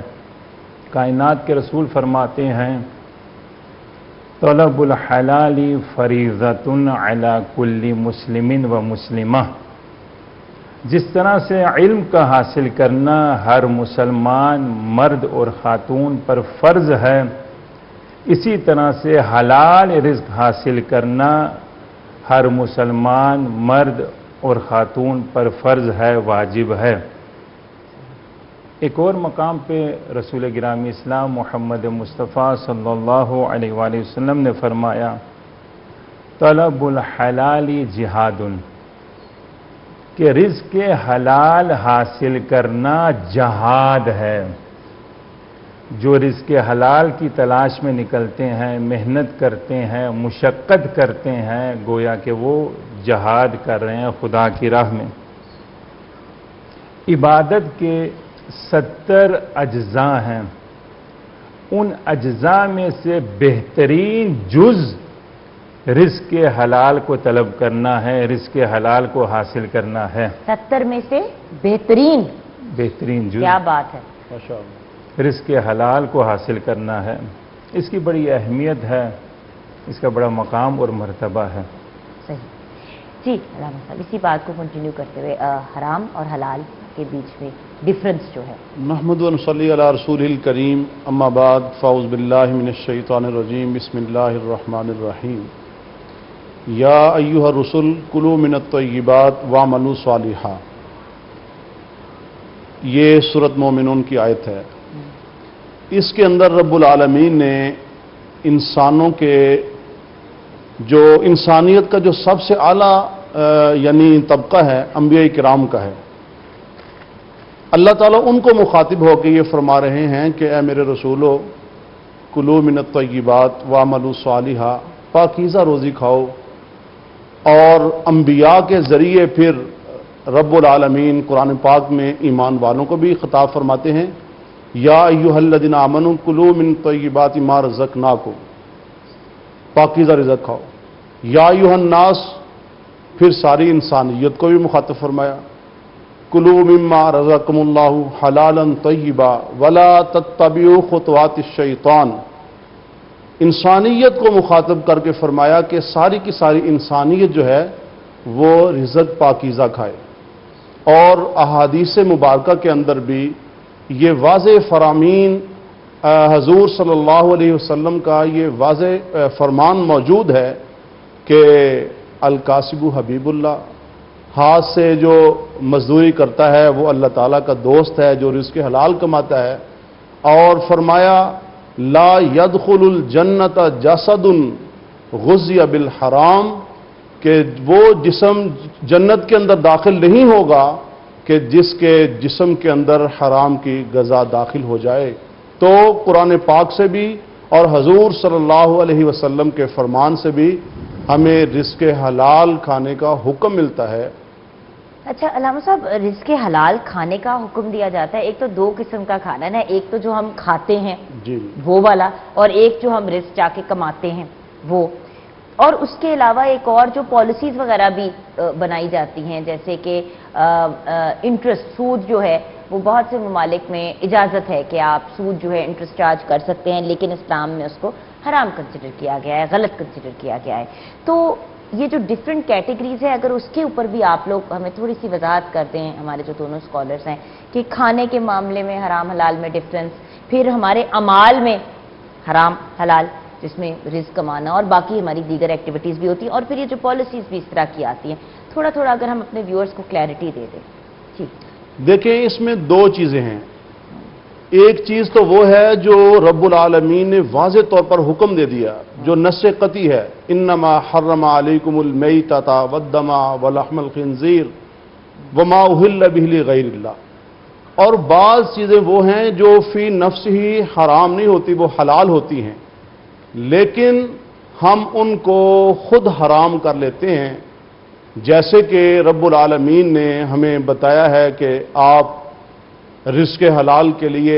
کائنات کے رسول فرماتے ہیں، طلب الحلال فریضۃ علی کل مسلم و مسلمہ۔ جس طرح سے علم کا حاصل کرنا ہر مسلمان مرد اور خاتون پر فرض ہے، اسی طرح سے حلال رزق حاصل کرنا ہر مسلمان مرد اور خاتون پر فرض ہے، واجب ہے۔ ایک اور مقام پہ رسول گرامی اسلام محمد مصطفیٰ صلی اللہ علیہ وآلہ وسلم نے فرمایا، طلب الحلال جہاد، کہ رزق حلال حاصل کرنا جہاد ہے۔ جو رزق حلال کی تلاش میں نکلتے ہیں، محنت کرتے ہیں، مشقت کرتے ہیں، گویا کہ وہ جہاد کر رہے ہیں خدا کی راہ میں۔ عبادت کے 70 اجزاء ہیں، ان اجزاء میں سے بہترین جز رزق حلال کو طلب کرنا ہے، رزق حلال کو حاصل کرنا ہے۔ 70 میں سے بہترین جز، کیا بات ہے، رزق حلال کو حاصل کرنا ہے۔ اس کی بڑی اہمیت ہے، اس کا بڑا مقام اور مرتبہ ہے۔ صحیح جی علامہ صاحب، اسی بات کو کنٹینیو کرتے ہوئے حرام اور حلال کے بیچ میں ڈفرنس جو ہے۔ نحمد و نصلی علی رسول الکریم، اما بعد، فاعوذ باللہ من الشیطان الرجیم، بسم اللہ الرحمن الرحیم، یا ایہا الرسل کلوا من الطیبات واعملوا صالحا۔ یہ سورۃ مومنون کی آیت ہے۔ اس کے اندر رب العالمین نے انسانوں کے جو انسانیت کا جو سب سے اعلیٰ یعنی طبقہ ہے، انبیاء کرام کا ہے، اللہ تعالیٰ ان کو مخاطب ہو کے یہ فرما رہے ہیں کہ اے میرے رسولو، کلوا من الطیبات واعملوا صالحا، پاکیزہ روزی کھاؤ۔ اور انبیاء کے ذریعے پھر رب العالمین قرآن پاک میں ایمان والوں کو بھی خطاب فرماتے ہیں، یا ایھا الذین آمنوا کلوا من طیبات ما رزقناکم، پاکیزہ رزق کھاؤ۔ یا ایھا الناس، پھر ساری انسانیت کو بھی مخاطب فرمایا، کلوا مما رزقکم اللہ حلالا طیبا ولا تتبعوا خطوات الشیطان۔ انسانیت کو مخاطب کر کے فرمایا کہ ساری کی ساری انسانیت جو ہے وہ رزق پاکیزہ کھائے۔ اور احادیث مبارکہ کے اندر بھی یہ واضح فرامین حضور صلی اللہ علیہ وسلم کا یہ واضح فرمان موجود ہے کہ الکاسب حبیب اللہ، ہاتھ سے جو مزدوری کرتا ہے وہ اللہ تعالیٰ کا دوست ہے، جو رزق حلال کماتا ہے۔ اور فرمایا لا يدخل الجنت جسد غزی بالحرام، کہ وہ جسم جنت کے اندر داخل نہیں ہوگا کہ جس کے جسم کے اندر حرام کی غذا داخل ہو جائے، تو قرآن پاک سے بھی اور حضور صلی اللہ علیہ وسلم کے فرمان سے بھی ہمیں رزق حلال کھانے کا حکم ملتا ہے۔ اچھا علامہ صاحب، رزق حلال کھانے کا حکم دیا جاتا ہے، ایک تو دو قسم کا کھانا ہے نا، ایک تو جو ہم کھاتے ہیں جی وہ والا، اور ایک جو ہم رزق جا کے کماتے ہیں وہ، اور اس کے علاوہ ایک اور جو پالیسیز وغیرہ بھی بنائی جاتی ہیں، جیسے کہ انٹرسٹ، سود جو ہے وہ بہت سے ممالک میں اجازت ہے کہ آپ سود جو ہے انٹرسٹ چارج کر سکتے ہیں، لیکن اسلام میں اس کو حرام کنسیڈر کیا گیا ہے، غلط کنسیڈر کیا گیا ہے۔ تو یہ جو ڈیفرنٹ کیٹیگریز ہے، اگر اس کے اوپر بھی آپ لوگ ہمیں تھوڑی سی وضاحت کرتے ہیں، ہمارے جو دونوں اسکالرس ہیں، کہ کھانے کے معاملے میں حرام حلال میں ڈفرنس، پھر ہمارے اعمال میں حرام حلال جس میں رزق کمانا اور باقی ہماری دیگر ایکٹیویٹیز بھی ہوتی ہیں، اور پھر یہ جو پالیسیز بھی اس طرح کی آتی ہیں، تھوڑا تھوڑا اگر ہم اپنے ویورز کو کلیئرٹی دے دیں۔ ٹھیک، دیکھیں، اس میں دو چیزیں ہیں۔ ایک چیز تو وہ ہے جو رب العالمین نے واضح طور پر حکم دے دیا، جو نص قطعی ہے، انما حرم علیکم المیتۃ والدم ولحم الخنزیر وما اہل بہ لغیر اللہ۔ اور بعض چیزیں وہ ہیں جو فی نفس ہی حرام نہیں ہوتی، وہ حلال ہوتی ہیں، لیکن ہم ان کو خود حرام کر لیتے ہیں، جیسے کہ رب العالمین نے ہمیں بتایا ہے کہ آپ رزق حلال کے لیے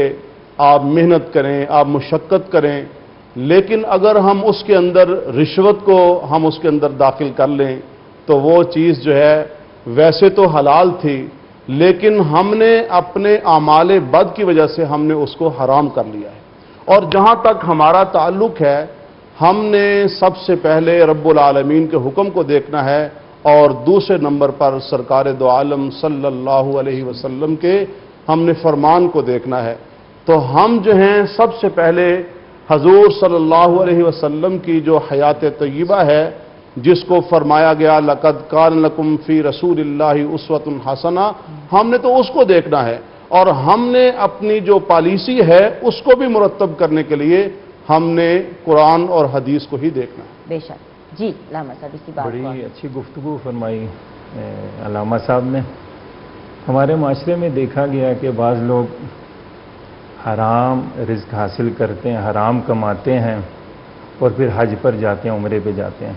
آپ محنت کریں، آپ مشقت کریں، لیکن اگر ہم اس کے اندر رشوت کو ہم اس کے اندر داخل کر لیں تو وہ چیز جو ہے ویسے تو حلال تھی، لیکن ہم نے اپنے اعمال بد کی وجہ سے ہم نے اس کو حرام کر لیا ہے۔ اور جہاں تک ہمارا تعلق ہے، ہم نے سب سے پہلے رب العالمین کے حکم کو دیکھنا ہے، اور دوسرے نمبر پر سرکار دو عالم صلی اللہ علیہ وسلم کے ہم نے فرمان کو دیکھنا ہے۔ تو ہم جو ہیں سب سے پہلے حضور صلی اللہ علیہ وسلم کی جو حیات طیبہ ہے، جس کو فرمایا گیا لقد کان لکم فی رسول اللہ اسوۃ حسنہ، ہم نے تو اس کو دیکھنا ہے، اور ہم نے اپنی جو پالیسی ہے اس کو بھی مرتب کرنے کے لیے ہم نے قرآن اور حدیث کو ہی دیکھنا ہے۔ بے شک۔ جی علامہ صاحب، اسی بات بڑی کو اچھی گفتگو فرمائی علامہ صاحب نے۔ ہمارے معاشرے میں دیکھا گیا کہ بعض لوگ حرام رزق حاصل کرتے ہیں، حرام کماتے ہیں، اور پھر حج پر جاتے ہیں، عمرے پہ جاتے ہیں،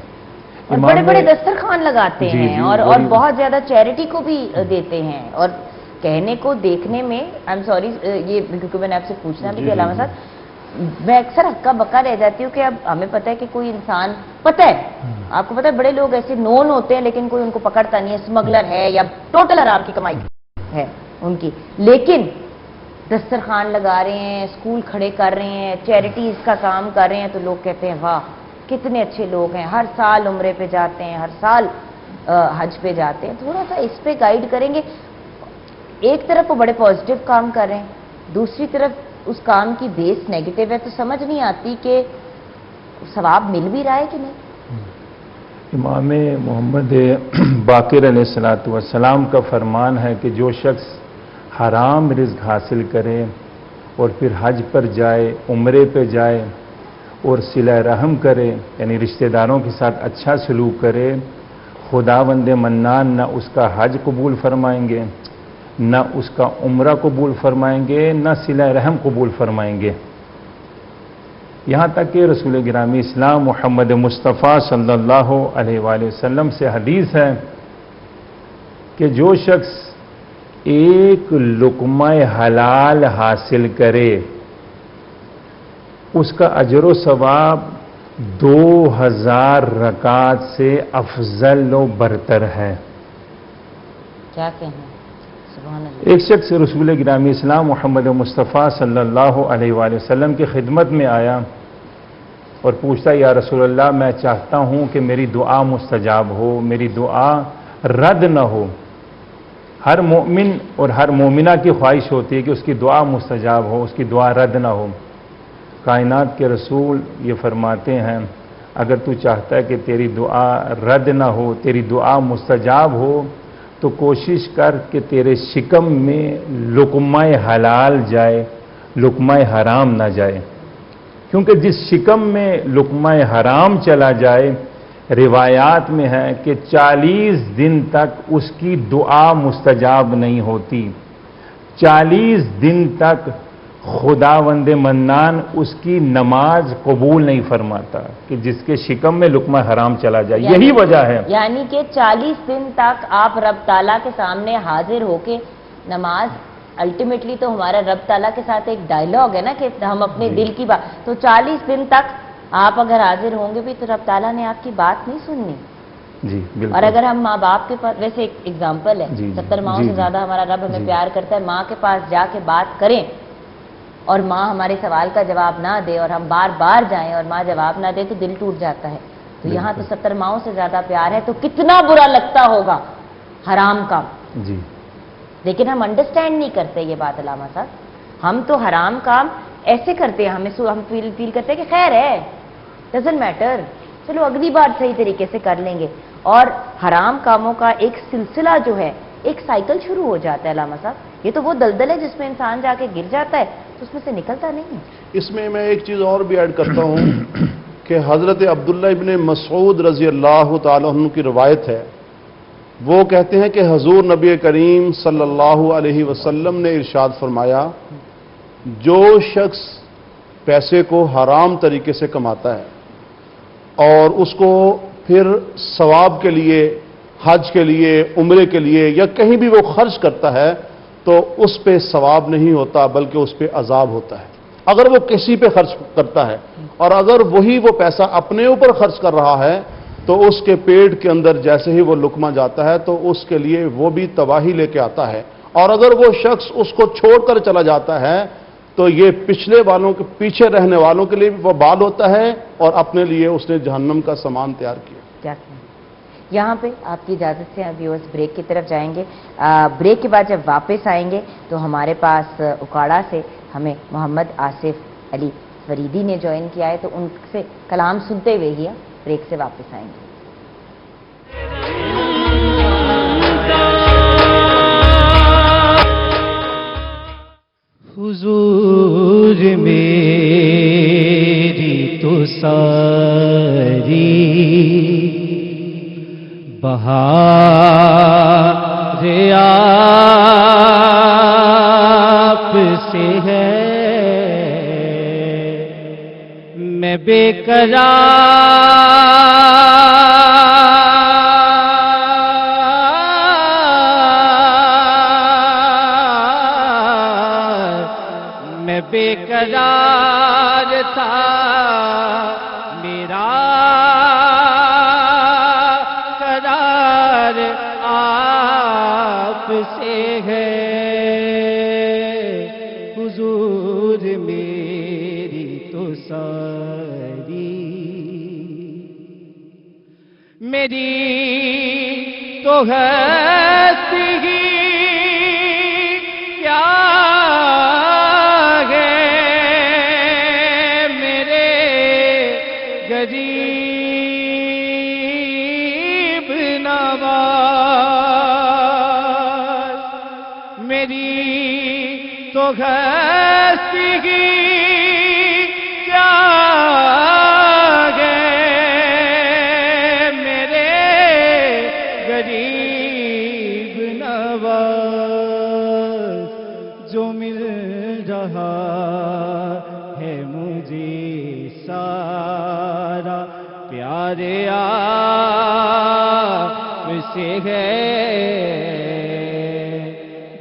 اور بڑے بڑے دسترخوان لگاتے جی ہیں، جی، اور وہی بہت زیادہ چیریٹی کو بھی دیتے ہیں، اور کہنے کو دیکھنے میں آئی ایم سوری، یہ کیونکہ میں نے آپ سے پوچھنا بھی جی کہ علامہ جی صاحب، میں اکثر ہکا بکا رہ جاتی ہوں کہ اب ہمیں پتہ ہے کہ کوئی انسان، پتہ ہے آپ کو پتہ ہے بڑے لوگ ایسے نون ہوتے ہیں لیکن کوئی ان کو پکڑتا نہیں ہے، اسمگلر ہے یا ٹوٹل حرام کی کمائی ہے ان کی، لیکن دسترخوان لگا رہے ہیں، اسکول کھڑے کر رہے ہیں، چیریٹیز کا کام کر رہے ہیں، تو لوگ کہتے ہیں واہ کتنے اچھے لوگ ہیں، ہر سال عمرے پہ جاتے ہیں، ہر سال حج پہ جاتے ہیں۔ تھوڑا سا اس پہ گائیڈ کریں گے؟ ایک طرف وہ بڑے پازیٹیو کام کر رہے ہیں، دوسری طرف اس کام کی بیس نیگیٹو ہے، تو سمجھ نہیں آتی کہ ثواب مل بھی رہا ہے کہ نہیں۔ امام محمد باقر علیہ السلام کا فرمان ہے کہ جو شخص حرام رزق حاصل کرے اور پھر حج پر جائے، عمرے پہ جائے اور صلہ رحم کرے، یعنی رشتہ داروں کے ساتھ اچھا سلوک کرے، خداوند منان نہ اس کا حج قبول فرمائیں گے، نہ اس کا عمرہ قبول فرمائیں گے، نہ صلہ رحم قبول فرمائیں گے۔ یہاں تک کہ رسول گرامی اسلام محمد مصطفیٰ صلی اللہ علیہ وآلہ وسلم سے حدیث ہے کہ جو شخص ایک لقمہ حلال حاصل کرے، اس کا اجر و ثواب 2000 رکعت سے افضل و برتر ہے۔ کیا کہیں، سبحان اللہ۔ ایک شخص رسول گرامی اسلام محمد مصطفیٰ صلی اللہ علیہ وآلہ وسلم کی خدمت میں آیا اور پوچھتا، یا رسول اللہ، میں چاہتا ہوں کہ میری دعا مستجاب ہو، میری دعا رد نہ ہو۔ ہر مومن اور ہر مومنہ کی خواہش ہوتی ہے کہ اس کی دعا مستجاب ہو، اس کی دعا رد نہ ہو۔ کائنات کے رسول یہ فرماتے ہیں، اگر تو چاہتا ہے کہ تیری دعا رد نہ ہو، تیری دعا مستجاب ہو، تو کوشش کر کہ تیرے شکم میں لقمہ حلال جائے، لقمہ حرام نہ جائے، کیونکہ جس شکم میں لقمہ حرام چلا جائے روایات میں ہے کہ 40 دن تک اس کی دعا مستجاب نہیں ہوتی، 40 دن تک خداوند منان اس کی نماز قبول نہیں فرماتا کہ جس کے شکم میں لقمہ حرام چلا جائے. یہی وجہ ہے. یعنی کہ 40 دن تک آپ رب تعالیٰ کے سامنے حاضر ہو کے نماز، الٹیمیٹلی تو ہمارا رب تعالیٰ کے ساتھ ایک ڈائلاگ ہے نا کہ ہم اپنے دل کی بات، تو 40 دن تک آپ اگر حاضر ہوں گے بھی تو رب تعالیٰ نے آپ کی بات نہیں سننی. جی بالکل. اور اگر ہم ماں باپ کے پاس، ویسے ایک ایگزامپل ہے، جی 70 ماؤں جی سے زیادہ ہمارا رب ہمیں جی پیار کرتا ہے. ماں کے پاس جا کے بات کریں اور ماں ہمارے سوال کا جواب نہ دے اور ہم بار بار جائیں اور ماں جواب نہ دے تو دل ٹوٹ جاتا ہے. تو یہاں تو 70 ماؤں سے زیادہ پیار ہے، تو کتنا برا لگتا ہوگا حرام کام. جی لیکن ہم انڈرسٹینڈ نہیں کرتے یہ بات علامہ صاحب. ہم تو حرام کام ایسے کرتے ہیں، ہم فیل کرتے ہیں کہ خیر ہے، ڈزنٹ میٹر، چلو اگلی بار صحیح طریقے سے کر لیں گے. اور حرام کاموں کا ایک سلسلہ جو ہے، ایک سائیکل شروع ہو جاتا ہے علامہ صاحب. یہ تو وہ دلدل ہے جس میں انسان جا کے گر جاتا ہے تو اس میں سے نکلتا نہیں ہے. اس میں میں ایک چیز اور بھی ایڈ کرتا ہوں کہ حضرت عبداللہ ابن مسعود رضی اللہ تعالیٰ عنہ کی روایت ہے، وہ کہتے ہیں کہ حضور نبی کریم صلی اللہ علیہ وسلم نے ارشاد فرمایا، جو شخص پیسے کو حرام طریقے سے کماتا ہے اور اس کو پھر ثواب کے لیے، حج کے لیے، عمرے کے لیے یا کہیں بھی وہ خرچ کرتا ہے تو اس پہ ثواب نہیں ہوتا بلکہ اس پہ عذاب ہوتا ہے. اگر وہ کسی پہ خرچ کرتا ہے اور اگر وہی وہ پیسہ اپنے اوپر خرچ کر رہا ہے تو اس کے پیٹ کے اندر جیسے ہی وہ لقمہ جاتا ہے تو اس کے لیے وہ بھی تباہی لے کے آتا ہے. اور اگر وہ شخص اس کو چھوڑ کر چلا جاتا ہے تو یہ پچھلے والوں کے، پیچھے رہنے والوں کے لیے بھی وبال ہوتا ہے اور اپنے لیے اس نے جہنم کا سامان تیار کیا. یہاں پہ آپ کی اجازت سے ویورز بریک کی طرف جائیں گے. بریک کے بعد جب واپس آئیں گے تو ہمارے پاس اکاڑا سے ہمیں محمد آصف علی فریدی نے جوائن کیا ہے، تو ان سے کلام سنتے ہوئے ہی بریک سے واپس آئیں گے. حضور میری تو ساری بہار آپ سے ہے، میں بے قرار تھا، میرا قرار آپ سے ہے. حضور میری تو ساری، میری تو ہستی کیا غریب نواز، میری تو ہستی کیا ہے، میرے غریب نواز. جو مل رہا ہے مجھے سارا پیارے آپ سے ہے،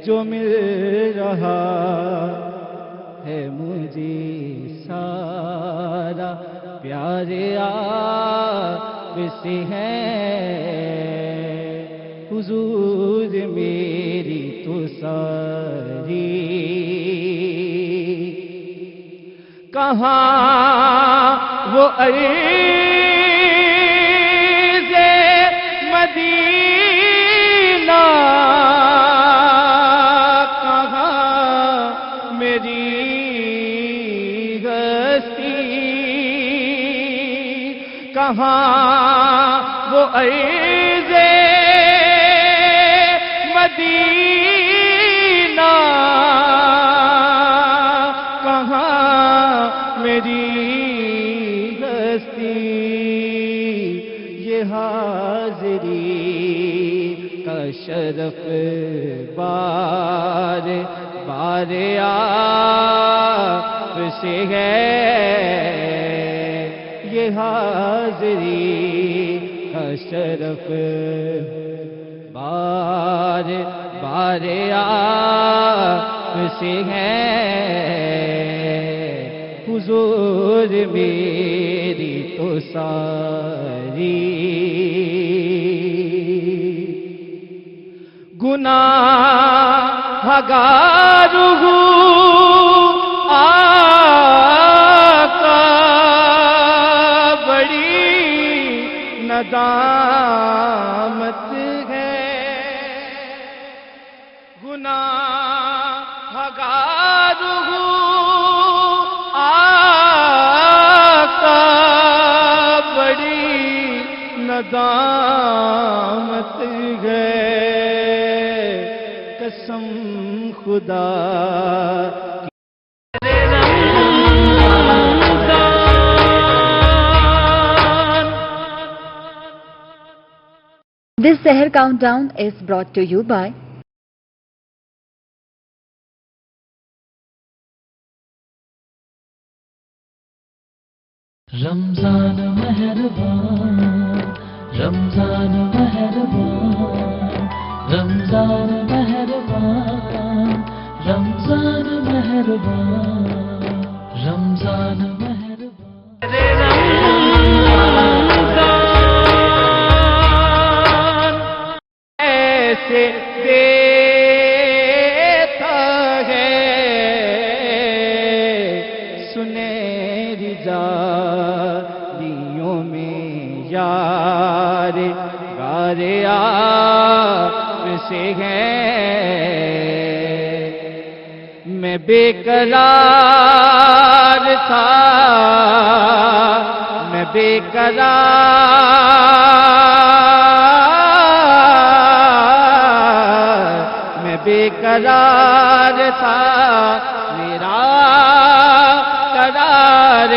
جو مل رہا ہے مجھے سارا پیارے آپ سے ہے. حضور میری تو ساری، کہاں وہ عرض مدینہ، کہاں میری ہستی، کہاں وہ عرض مدینہ، کہاں میری ہستی. یہ شرف بار بار آپ سے ہے، یہ حاضری کا شرف بار بار آپ سے ہے، حضور میری تو ساری گناہگار ہوں آقا، بڑی ندامت ہے، گناہگار ہوں آقا، بڑی ندامت ہے، قسم خدا This Seher Countdown is brought to you by رمضان مہربان، رمضان مہربان، رمضان مہربان، رمضان مہربان، رمضان مہربان۔ ایسے دیتا ہے سنہری جالیوں میں یار غار آپ سے ہے، میں بے قرار تھا، میں بے قرار تھا، میرا قرار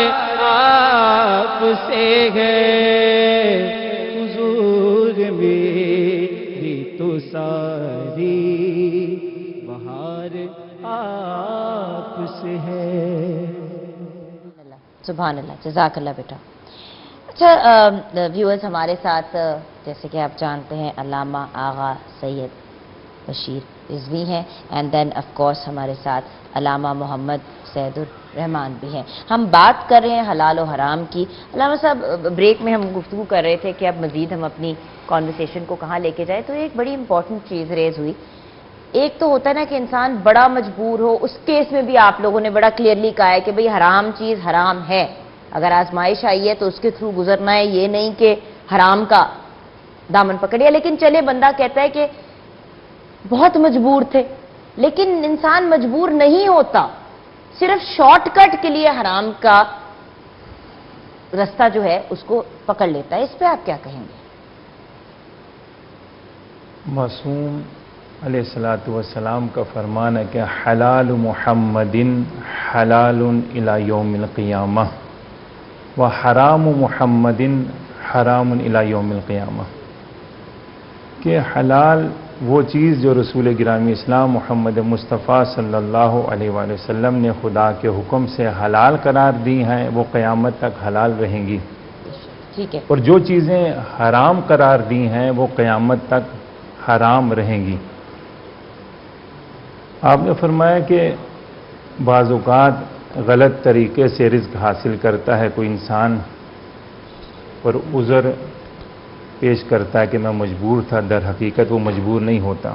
آپ سے ہے، حضور میری تو ساری بہار آپ سے ہے۔ سبحان اللہ، جزاک اللہ بیٹا۔ اچھا ویورز، ہمارے ساتھ جیسے کہ آپ جانتے ہیں علامہ آغا سید بشیر رضوی ہیں، اینڈ دین آف کورس ہمارے ساتھ علامہ محمد سید الرحمان بھی ہیں۔ ہم بات کر رہے ہیں حلال و حرام کی۔ علامہ صاحب، بریک میں ہم گفتگو کر رہے تھے کہ اب مزید ہم اپنی کانورسیشن کو کہاں لے کے جائیں، تو ایک بڑی امپورٹنٹ چیز ریز ہوئی۔ ایک تو ہوتا ہے نا کہ انسان بڑا مجبور ہو، اس کیس میں بھی آپ لوگوں نے بڑا کلیئرلی کہا ہے کہ بھئی حرام چیز حرام ہے، اگر آزمائش آئی ہے تو اس کے تھرو گزرنا ہے، یہ نہیں کہ حرام کا دامن پکڑیا۔ لیکن چلے بندہ کہتا ہے کہ بہت مجبور تھے، لیکن انسان مجبور نہیں ہوتا، صرف شارٹ کٹ کے لیے حرام کا رستہ جو ہے اس کو پکڑ لیتا ہے۔ اس پہ آپ کیا کہیں گے؟ معصوم علیہ الصلوۃ والسلام کا فرمان ہے کہ حلال محمد حلال الی یوم القیامہ و حرام محمد حرام الی یوم القیامہ، کہ حلال وہ چیز جو رسول گرامی اسلام محمد مصطفیٰ صلی اللہ علیہ وآلہ وسلم نے خدا کے حکم سے حلال قرار دی ہیں، وہ قیامت تک حلال رہیں گی، ٹھیک ہے، اور جو چیزیں حرام قرار دی ہیں وہ قیامت تک حرام رہیں گی۔ آپ نے فرمایا کہ بعض اوقات غلط طریقے سے رزق حاصل کرتا ہے کوئی انسان اور عذر پیش کرتا ہے کہ میں مجبور تھا، در حقیقت وہ مجبور نہیں ہوتا۔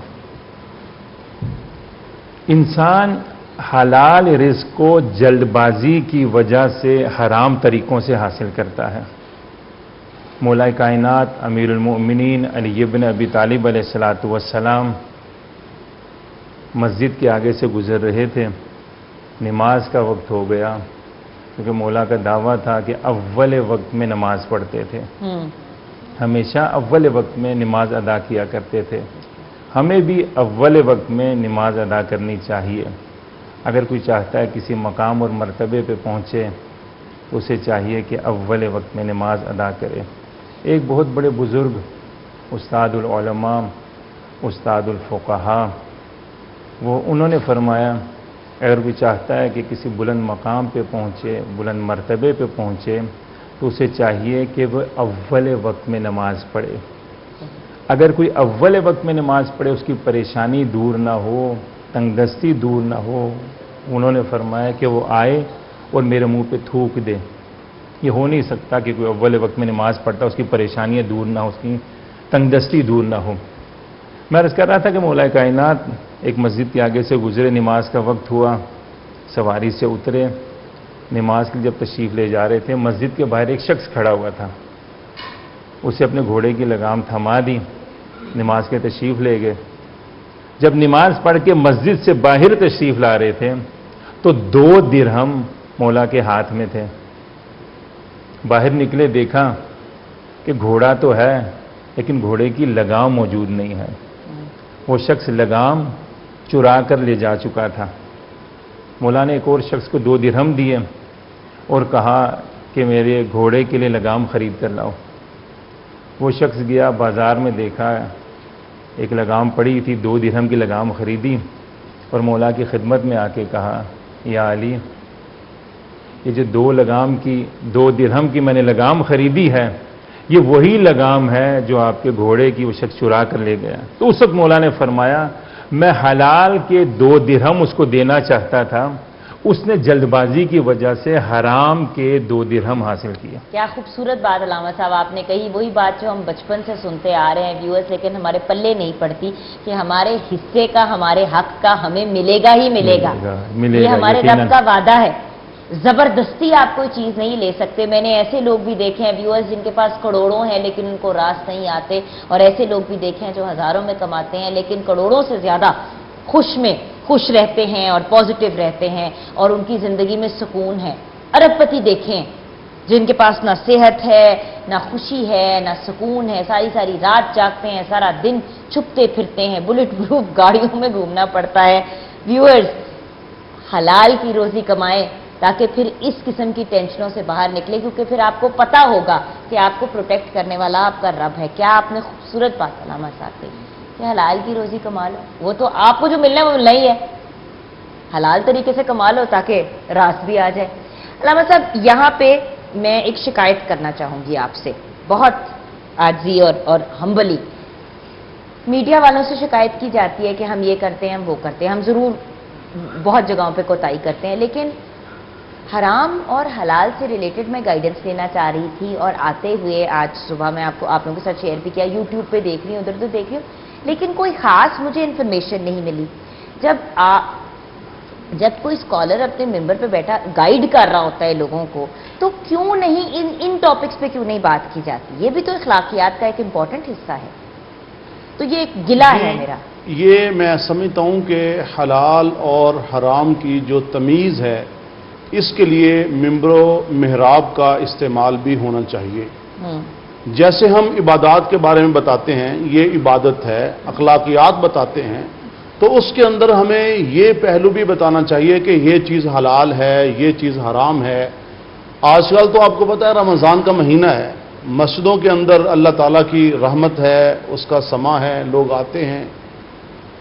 انسان حلال رزق کو جلد بازی کی وجہ سے حرام طریقوں سے حاصل کرتا ہے۔ مولا کائنات امیر المؤمنین علی بن ابی طالب علیہ الصلوۃ والسلام مسجد کے آگے سے گزر رہے تھے، نماز کا وقت ہو گیا، کیونکہ مولا کا دعویٰ تھا کہ اول وقت میں نماز پڑھتے تھے، ہمیشہ اول وقت میں نماز ادا کیا کرتے تھے۔ ہمیں بھی اول وقت میں نماز ادا کرنی چاہیے۔ اگر کوئی چاہتا ہے کسی مقام اور مرتبے پہ پہنچے تو اسے چاہیے کہ اول وقت میں نماز ادا کرے۔ ایک بہت بڑے بزرگ استاد العلماء उस्तादुल फुक़हा, वो उन्होंने फरमाया अगर कोई चाहता है कि किसी बुलंद मकाम पे पहुँचे, बुलंद मर्तबे पे पहुँचे, तो उसे चाहिए कि वह अव्वल वक्त में नमाज पढ़े। अगर कोई अव्वल वक्त में नमाज पढ़े, उसकी परेशानी दूर ना हो, तंगदस्ती दूर ना हो, उन्होंने फरमाया कि वो आए और मेरे मुंह पे थूक दे। ये हो नहीं सकता कि कोई अव्वल वक्त में नमाज पढ़ता, उसकी परेशानियाँ दूर ना हो, उसकी तंगदस्ती दूर ना हो। मैं अर्ज़ कर रहा था कि मौला कायनात एक मस्जिद के आगे से गुजरे, नमाज का वक्त हुआ, सवारी से उतरे, नमाज के लिए जब तशरीफ़ ले जा रहे थे, मस्जिद के बाहर एक शख्स खड़ा हुआ था। उसे अपने घोड़े की लगाम थमा दी, नमाज के तशरीफ़ ले गए। जब नमाज पढ़ के मस्जिद से बाहर तशरीफ़ ला रहे थे तो 2 दिरहम मौला के हाथ में थे। बाहर निकले, देखा कि घोड़ा तो है लेकिन घोड़े की लगाम मौजूद नहीं है। वो शख्स लगाम चुरा कर ले जा चुका था। मौला ने एक और शख्स को 2 दिरहम दिए और कहा कि मेरे घोड़े के लिए लगाम खरीद कर लाओ। वो शख्स गया बाज़ार में, देखा एक लगाम पड़ी थी, 2 दिरहम की लगाम खरीदी और मौला की खिदमत में आके कहा, या अली, ये जो 2 दिरहम की मैंने लगाम खरीदी है, ये वही लगाम है जो आपके घोड़े की वो शख्स चुरा कर ले गया। तो उस वक्त मौला ने फरमाया, मैं हलाल के 2 दिरहम उसको देना चाहता था, उसने जल्दबाजी की वजह से हराम के 2 दिरहम हासिल किया। क्या खूबसूरत बात अलामा साहब आपने कही, वही बात जो हम बचपन से सुनते आ रहे हैं व्यूअर्स, लेकिन हमारे पल्ले नहीं पड़ती कि हमारे हिस्से का, हमारे हक का हमें मिलेगा ही मिलेगा। ये हमारे रब का वादा है। जबरदस्ती आप कोई चीज नहीं ले सकते। मैंने ऐसे लोग भी देखे हैं व्यूअर्स जिनके पास करोड़ों हैं लेकिन उनको रास नहीं आते, और ऐसे लोग भी देखे हैं जो हजारों में कमाते हैं लेकिन करोड़ों से ज्यादा खुश रहते हैं और पॉजिटिव रहते हैं और उनकी जिंदगी में सुकून है। अरबपति देखें जिनके पास ना सेहत है, ना खुशी है, ना सुकून है, सारी सारी रात जागते हैं, सारा दिन छुपते फिरते हैं, बुलेट प्रूफ गाड़ियों में घूमना पड़ता है। व्यूअर्स, हलाल की रोजी कमाएं ताकि फिर इस किस्म की टेंशनों से बाहर निकले, क्योंकि फिर आपको पता होगा कि आपको प्रोटेक्ट करने वाला आपका रब है। क्या आपने खूबसूरत बात अलामा साहब कही कि हलाल की रोजी कमा लो, वो तो आपको जो मिलना है वो मिलना ही है, हलाल तरीके से कमा लो ताकि रास भी आ जाए। अलामा साहब, यहाँ पे मैं एक शिकायत करना चाहूंगी आपसे, बहुत आजी और हम्बली। मीडिया वालों से शिकायत की जाती है कि हम ये करते हैं, हम वो करते हैं, हम जरूर बहुत जगहों पे कोताही करते हैं, लेकिन हराम और हलाल से रिलेटेड मैं गाइडेंस लेना चाह रही थी और आते हुए आज सुबह मैं आप लोगों के साथ शेयर भी किया, यूट्यूब पे देख रही हूँ, उधर तो देख रही हूँ, लेकिन कोई खास मुझे इन्फॉर्मेशन नहीं मिली। जब कोई स्कॉलर अपने मेंबर पे बैठा गाइड कर रहा होता है लोगों को, तो क्यों नहीं इन टॉपिक्स पे क्यों नहीं बात की जाती? ये भी तो इखलाकियात का एक इम्पॉर्टेंट हिस्सा है। तो ये एक गिला है मेरा। ये मैं समझता हूँ कि हलाल और हराम की जो तमीज़ है, इसके लिए मिंबरो मेहराब का इस्तेमाल भी होना चाहिए। जैसे हम इबादत के बारे में बताते हैं, ये इबादत है, अखलाकियात बताते हैं, तो उसके अंदर हमें ये पहलू भी बताना चाहिए कि ये चीज़ हलाल है, ये चीज़ हराम है। आजकल तो आपको पता है रमज़ान का महीना है, मस्जिदों के अंदर अल्लाह ताला की रहमत है, उसका समा है, लोग आते हैं,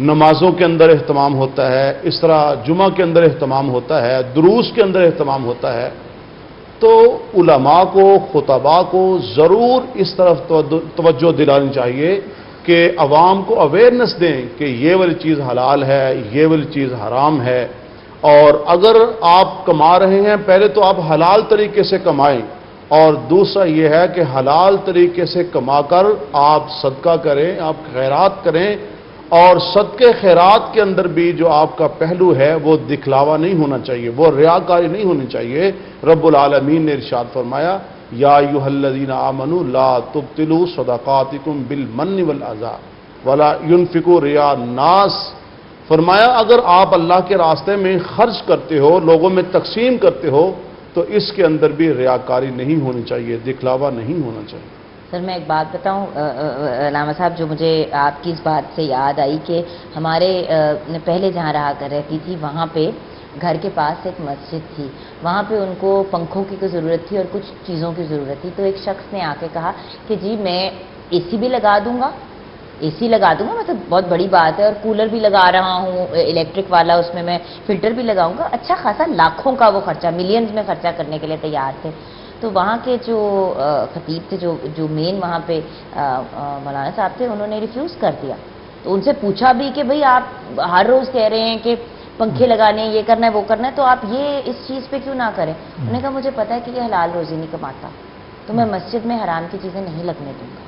नमाजों के अंदर एहतमाम होता है, इस तरह जुमा के अंदर एहतमाम होता है, दुरूस के अंदर एहतमाम होता है। तो उलमा को, खुतबा को ज़रूर इस तरफ तवज्जो दिलानी चाहिए कि अवाम को अवेयरनेस दें कि ये वाली चीज़ हलाल है, ये वाली चीज़ हराम है। और अगर आप कमा रहे हैं, पहले तो आप हलाल तरीके से कमाएं, और दूसरा ये है कि हलाल तरीके से कमाकर आप सदका करें, आप खैरात करें, और सदके खैरात के अंदर भी जो आपका पहलू है वो दिखलावा नहीं होना चाहिए, वो रियाकारी नहीं होनी चाहिए। रब्बुल आलमीन ने इरशाद फरमाया, या अय्युहल्लज़ीना आमनू ला तुब्तिलू सदक़ातिकुम बिल मन्नि वल अज़ा वला युनफ़िकू रिया नास। फरमाया अगर आप अल्लाह के रास्ते में खर्च करते हो, लोगों में तकसीम करते हो, तो इसके अंदर भी रियाकारी नहीं होनी चाहिए, दिखलावा नहीं होना चाहिए। सर, मैं एक बात बताऊं अलामा साहब, जो मुझे आपकी इस बात से याद आई कि हमारे पहले जहाँ रहा कर रहती थी, वहाँ पे घर के पास एक मस्जिद थी, वहाँ पे उनको पंखों की ज़रूरत थी और कुछ चीज़ों की ज़रूरत थी। तो एक शख्स ने आके कहा कि जी मैं एसी भी लगा दूंगा एसी लगा दूंगा, मतलब बहुत बड़ी बात है, और कूलर भी लगा रहा हूँ इलेक्ट्रिक वाला, उसमें मैं फिल्टर भी लगाऊंगा, अच्छा खासा लाखों का वो खर्चा, मिलियंस में खर्चा करने के लिए तैयार थे। तो वहाँ के जो खतीब थे, जो मेन वहाँ पे मौलाना साहब थे, उन्होंने रिफ्यूज़ कर दिया। तो उनसे पूछा भी कि भाई आप हर रोज़ कह रहे हैं कि पंखे लगाने हैं, ये करना है, वो करना है, तो आप ये इस चीज़ पे क्यों ना करें। उन्होंने कहा मुझे पता है कि ये हलाल रोज़ी नहीं कमाता, तो मैं मस्जिद में हराम की चीज़ें नहीं लगने दूंगा।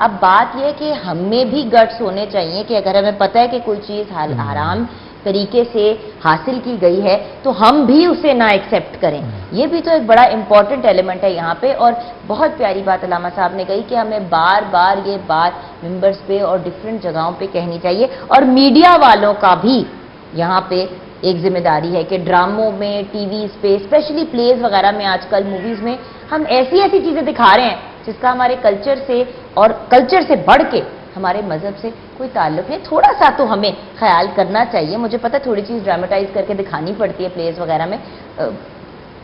अब बात यह है कि हमें भी गट्स होने चाहिए कि अगर हमें पता है कि कोई चीज़ हराम तरीके से हासिल की गई है तो हम भी उसे ना एक्सेप्ट करें। ये भी तो एक बड़ा इंपॉर्टेंट एलिमेंट है यहाँ पे। और बहुत प्यारी बात अल्लामा साहब ने कही कि हमें बार बार ये बात मिंबर्स पे और डिफरेंट जगहों पे कहनी चाहिए, और मीडिया वालों का भी यहाँ पे एक जिम्मेदारी है कि ड्रामों में, टीवीज पे, स्पेशली प्लेज वगैरह में, आजकल मूवीज में हम ऐसी ऐसी चीजें दिखा रहे हैं जिसका हमारे कल्चर से और कल्चर से बढ़ के हमारे मजहब से कोई ताल्लुक नहीं। थोड़ा सा तो हमें ख्याल करना चाहिए। मुझे पता है थोड़ी चीज़ ड्रामेटाइज करके दिखानी पड़ती है प्लेस वगैरह में,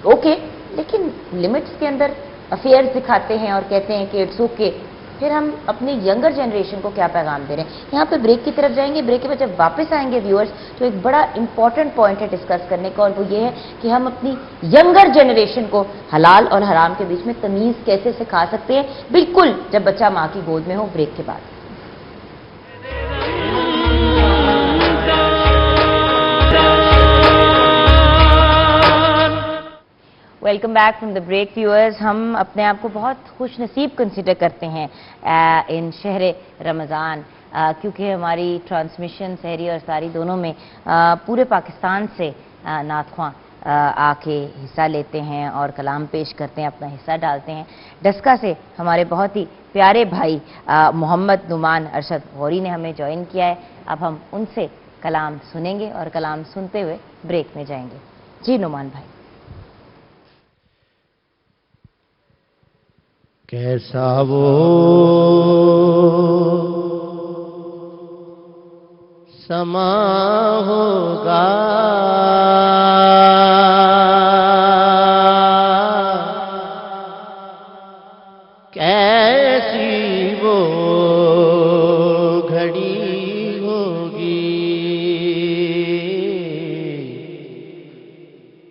ओके, लेकिन लिमिट्स के अंदर अफेयर्स दिखाते हैं और कहते हैं कि इट्स ओके। फिर हम अपनी यंगर जनरेशन को क्या पैगाम दे रहे हैं। यहाँ पे ब्रेक की तरफ जाएंगे, ब्रेक के बाद जब वापस आएंगे व्यूअर्स तो एक बड़ा इंपॉर्टेंट पॉइंट है डिस्कस करने का, और वो ये है कि हम अपनी यंगर जनरेशन को हलाल और हराम के बीच में तमीज़ कैसे सिखा सकते हैं, बिल्कुल जब बच्चा माँ की गोद में हो। ब्रेक के बाद welcome back from the break viewers. हम अपने आप को बहुत खुश नसीब कंसिडर करते हैं इन शहर रमज़ान, क्योंकि हमारी ट्रांसमिशन सहरी और सारी दोनों में पूरे पाकिस्तान से नातख्वां आके हिस्सा लेते हैं और कलाम पेश करते हैं, अपना हिस्सा डालते हैं। डस्का से हमारे बहुत ही प्यारे भाई मोहम्मद नुमान अरशद गौरी ने हमें ज्वाइन किया है। अब हम उनसे कलाम सुनेंगे और कलाम सुनते हुए ब्रेक में जाएंगे। जी नुमान भाई। कैसा वो समा होगा कैसी वो घड़ी होगी,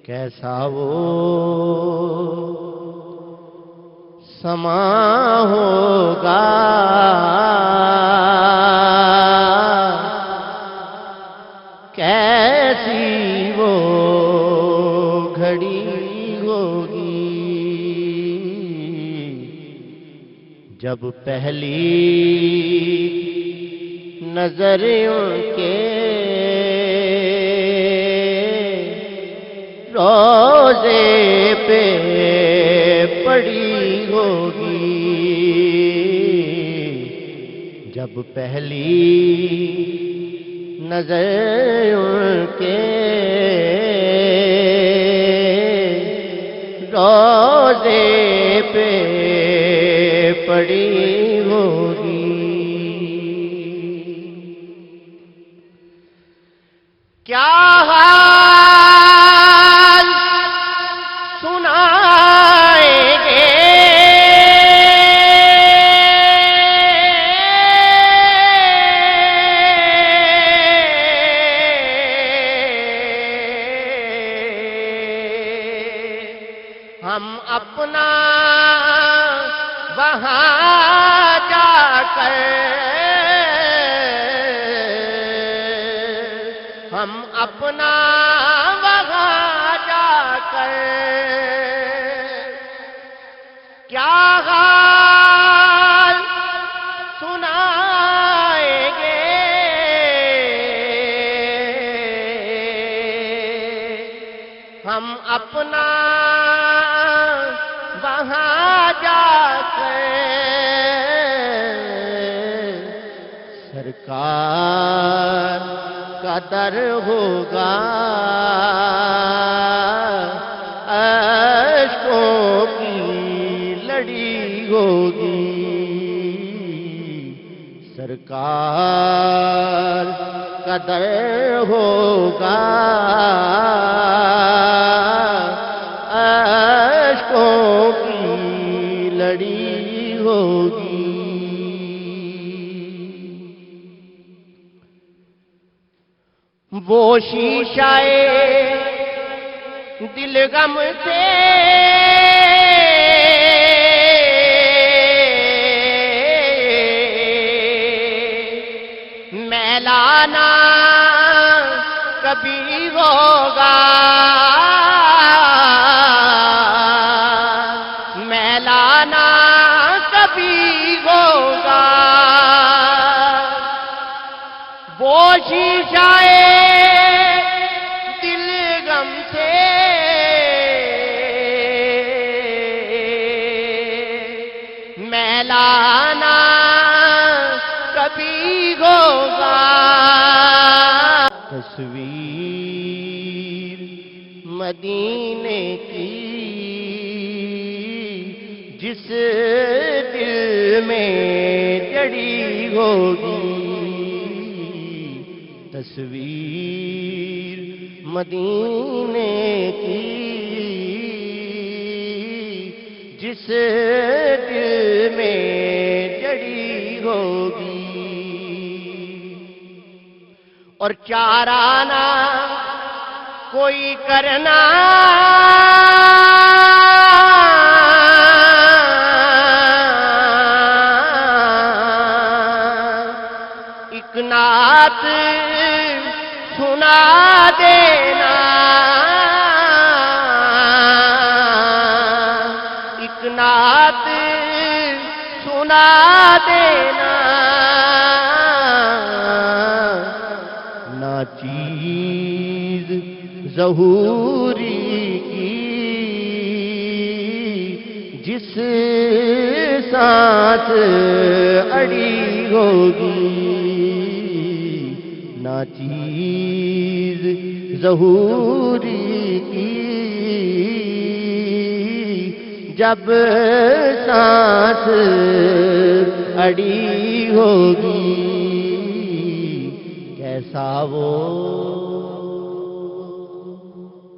कैसा वो समा होगा कैसी वो घड़ी होगी, जब पहली नजर उनके रोज़े पे पड़ी होगी, जब पहली नजर उनके रोज़े पे पड़ी होगी। क्या हम अपना वहाँ जाकर, हम अपना वहाँ जाकर क्या हाल सुनाएंगे, हम अपना वहाँ जाकर सरकार का दर होगा, अश्कों की लड़ी होगी, सरकार का दर होगा, अश्कों की लड़ी होगी। وہ شیشائے دل غم سے میلانا کبھی ہوگا، میلانا کبھی ہوگا، وہ شیشائے دل غم سے میلانا کبھی ہوگا۔ تصویر مدینے کی جس دل میں جڑی ہوگی، تصویر مدینے کی جس دل میں جڑی ہوگی، اور چارانہ کوئی کرنا ایک نعت سنا دینا، ایک نعت سنا دینا، ناچیز ظہوری کی جس ساتھ اڑی ہوگی، ناچیز ظہوری کی جب سانس اڑی ہوگی، کیسا وہ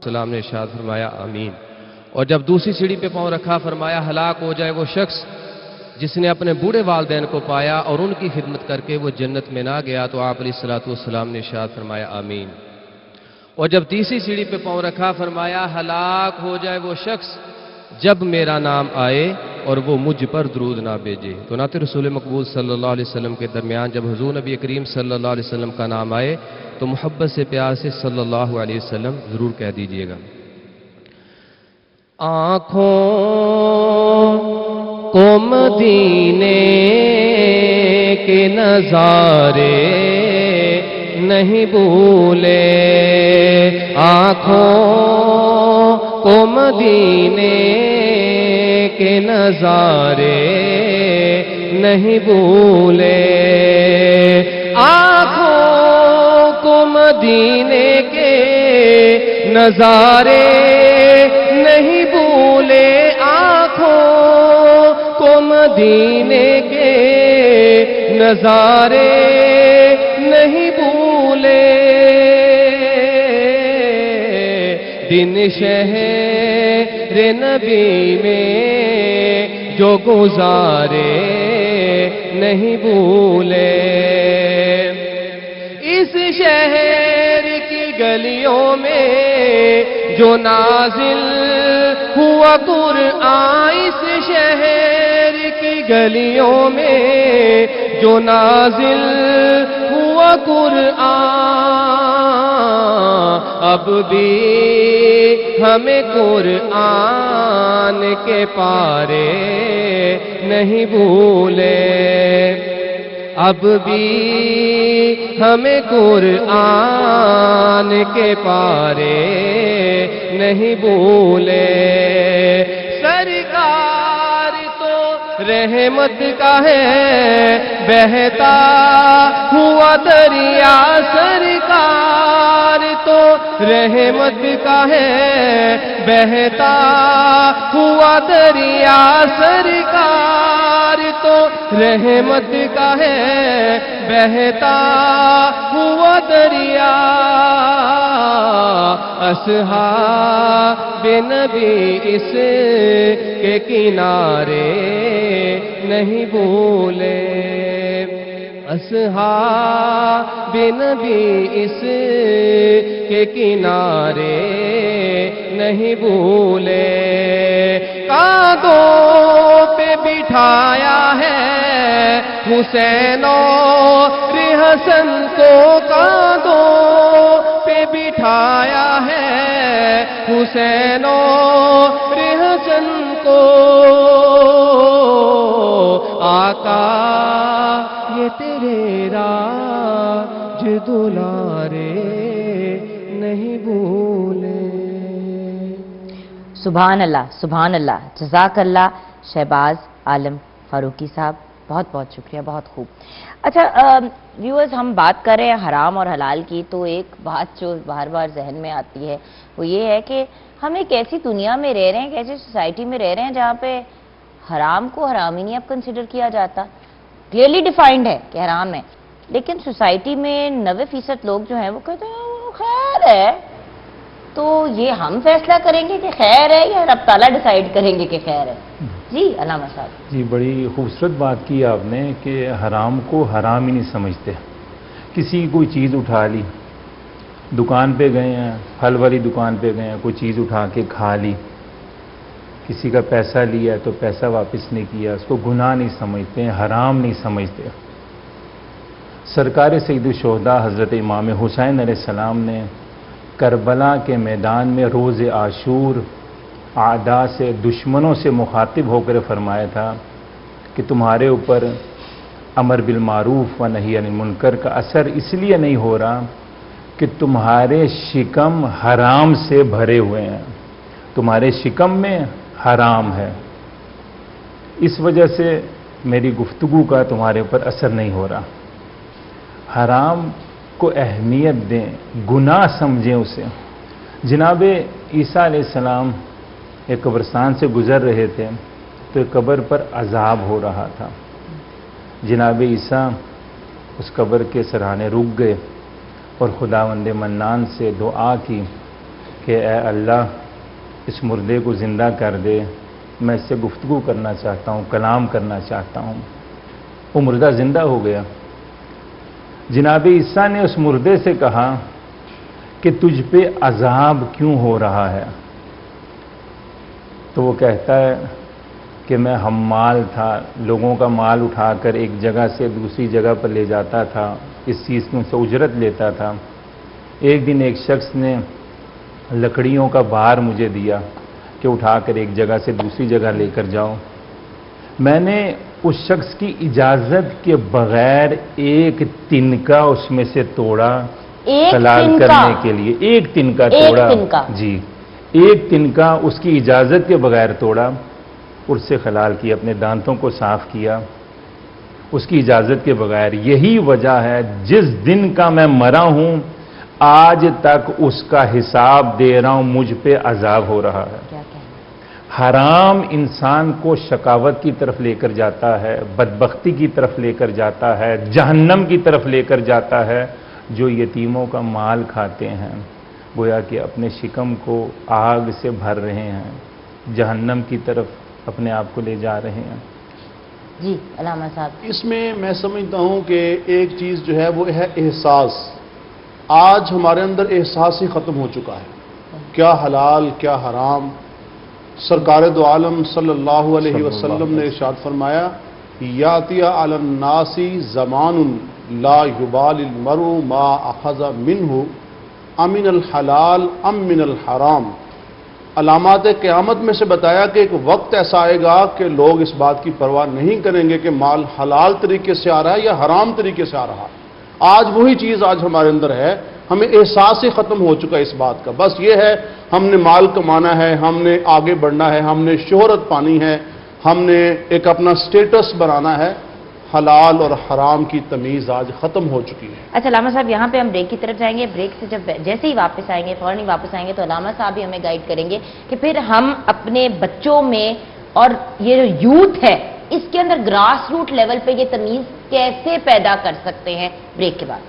السلام نے ارشاد فرمایا آمین۔ اور جب دوسری سیڑھی پہ پاؤں رکھا فرمایا ہلاک ہو جائے وہ شخص جس نے اپنے بوڑھے والدین کو پایا اور ان کی خدمت کر کے وہ جنت میں نہ گیا، تو آپ علیہ الصلوۃ والسلام نے ارشاد فرمایا آمین۔ اور جب تیسری سیڑھی پہ پاؤں رکھا فرمایا ہلاک ہو جائے وہ شخص جب میرا نام آئے اور وہ مجھ پر درود نہ بھیجے۔ تو نعت رسول مقبول صلی اللہ علیہ وسلم کے درمیان جب حضور نبی کریم صلی اللہ علیہ وسلم کا نام آئے تو محبت سے پیار سے صلی اللہ علیہ وسلم ضرور کہہ دیجئے گا۔ آنکھوں کو مدینے کے نظارے نہیں بھولے، آنکھوں کو مدینے کے نظارے نہیں بھولے، آنکھوں کو مدینے کے نظارے نہیں بھولے، آنکھوں کو مدینے کے نظارے نہیں بھولے، دن شہر نبی میں جو گزارے نہیں بھولے، اس شہر کی گلیوں میں جو نازل ہوا قرآن، اس شہر کی گلیوں میں جو نازل ہوا قرآن، اب بھی ہمیں قرآن کے پارے نہیں بھولے، اب بھی ہمیں قرآن کے پارے نہیں بھولے، سرکار تو رحمت کا ہے بہتا ہوا دریا، سرکار تو رحمت کا ہے بہتا ہوا دریا، سرکار تو رحمت کا ہے بہتا ہوا دریا، اصحاب نبی اس کے کنارے نہیں بھولے، असहाब नबी इस के किनारे नहीं भूले। कांधों पे बिठाया है हुसैन और हसन को, कांधों पे बिठाया है हुसैन और हसन को। आका ये तेरे राज दुलारे नहीं भूले। सुभान अल्लाह, सुभान अल्लाह, जज़ाकल्लाह शहबाज आलम फारूकी साहब, बहुत बहुत शुक्रिया, बहुत खूब। अच्छा व्यूअर्स, हम बात कर रहे हैं हराम और हलाल की, तो एक बात जो बार बार जहन में आती है वो ये है कि हम एक ऐसी दुनिया में रह रहे हैं, एक ऐसी सोसाइटी में रह रहे हैं जहाँ पे हराम को हराम ही नहीं अब कंसिडर किया जाता। क्लियरली डिफाइंड है कि हराम है, लेकिन सोसाइटी में 90% लोग जो हैं वो कहते हैं वो खैर है। तो ये हम फैसला करेंगे कि खैर है या रब ताला डिसाइड करेंगे कि खैर है? जी अलामा साहब। जी, बड़ी खूबसूरत बात की आपने कि हराम को हराम ही नहीं समझते। किसी की कोई चीज़ उठा ली, दुकान पे गए हैं, फल वाली दुकान पे गए हैं, कोई चीज़ उठा के खा ली, किसी का पैसा लिया तो पैसा वापस नहीं किया, उसको गुनाह नहीं समझते, हराम नहीं समझते। सरकार सैयदुल शुहदा हज़रत इमाम हुसैन अलैहिस्सलाम ने करबला के मैदान में रोज़ आशूर आदा से, दुश्मनों से मुखातिब होकर फरमाया था कि तुम्हारे ऊपर अमर बिल मारूफ व नही अनिल मुनकर का असर इसलिए नहीं हो रहा कि तुम्हारे शिकम हराम से भरे हुए हैं, तुम्हारे शिकम में हराम है, इस वजह से मेरी गुफ्तगू का तुम्हारे ऊपर असर नहीं हो रहा। हराम को अहमियत दें, गुनाह समझें उसे। जनाब ईसा अलैहिस्सलाम एक कब्रिस्तान से गुजर रहे थे तो एक कब्र पर अजाब हो रहा था। जनाब ईसा उस कब्र के सराहने रुक गए और खुदावंद मन्नान से दुआ की कि ए अल्लाह, इस मुर्दे को ज़िंदा कर दे, मैं इससे गुफ्तगू करना चाहता हूँ, कलाम करना चाहता हूँ। वो मुर्दा ज़िंदा हो गया। जनाब ईसा ने उस मुर्दे से कहा कि तुझ पे अजाब क्यों हो रहा है? तो वो कहता है कि मैं हम्माल था, लोगों का माल उठाकर एक जगह से दूसरी जगह पर ले जाता था, इस चीज़ की उनसे उजरत लेता था। एक दिन एक शख्स ने लकड़ियों का भार मुझे दिया कि उठाकर एक जगह से दूसरी जगह लेकर जाओ। मैंने उस शख्स की इजाज़त के बगैर एक तिनका उसमें से तोड़ा, हलाल करने के लिए एक तिनका तोड़ा। जी, एक तिनका उसकी इजाज़त के बगैर तोड़ा, उससे हलाल किया, अपने दांतों को साफ किया उसकी इजाज़त के बगैर। यही वजह है जिस दिन का मैं मरा हूं आज तक उसका हिसाब दे रहा हूं, मुझ पे अजाब हो रहा है। हराम इंसान को शकावत की तरफ लेकर जाता है, बदबख्ती की तरफ लेकर जाता है, जहन्नम की तरफ लेकर जाता है। जो यतीमों का माल खाते हैं गोया कि अपने शिकम को आग से भर रहे हैं, जहन्नम की तरफ अपने आप को ले जा रहे हैं। जी अलामा साहब। इसमें मैं समझता हूं कि एक चीज़ जो है वो है एहसास। आज हमारे अंदर एहसास ही ख़त्म हो चुका है, क्या हलाल क्या हराम। सरकार दो आलम सल्लल्लाहु अलैहि वसल्लम ने इरशाद फरमाया, यातिया अलन नासी ज़मानुन ला युबालिल मरु मा अखज़ मिन्हु अमिनल हलाल अम मिनल हराम। अलामात क़यामत में से बताया कि एक वक्त ऐसा आएगा कि लोग इस बात की परवाह नहीं करेंगे कि माल हलाल तरीके से आ रहा है या हराम तरीके से आ रहा है। आज वही चीज़ आज हमारे अंदर है, हमें एहसास ही ख़त्म हो चुका है इस बात का। बस ये है, हमने माल कमाना है, हमने आगे बढ़ना है, हमने शोहरत पानी है, हमने एक अपना स्टेटस बनाना है। हलाल और हराम की तमीज़ आज ख़त्म हो चुकी है। अच्छा अलामा साहब, यहाँ पे हम ब्रेक की तरफ जाएंगे। ब्रेक से जब जैसे ही वापस आएंगे, फौरन ही वापस आएंगे, तो अलामा साहब भी हमें गाइड करेंगे कि फिर हम अपने बच्चों में और ये जो यूथ है इसके अंदर ग्रास रूट लेवल पे ये तमीज़ कैसे पैदा कर सकते हैं। ब्रेक के बाद।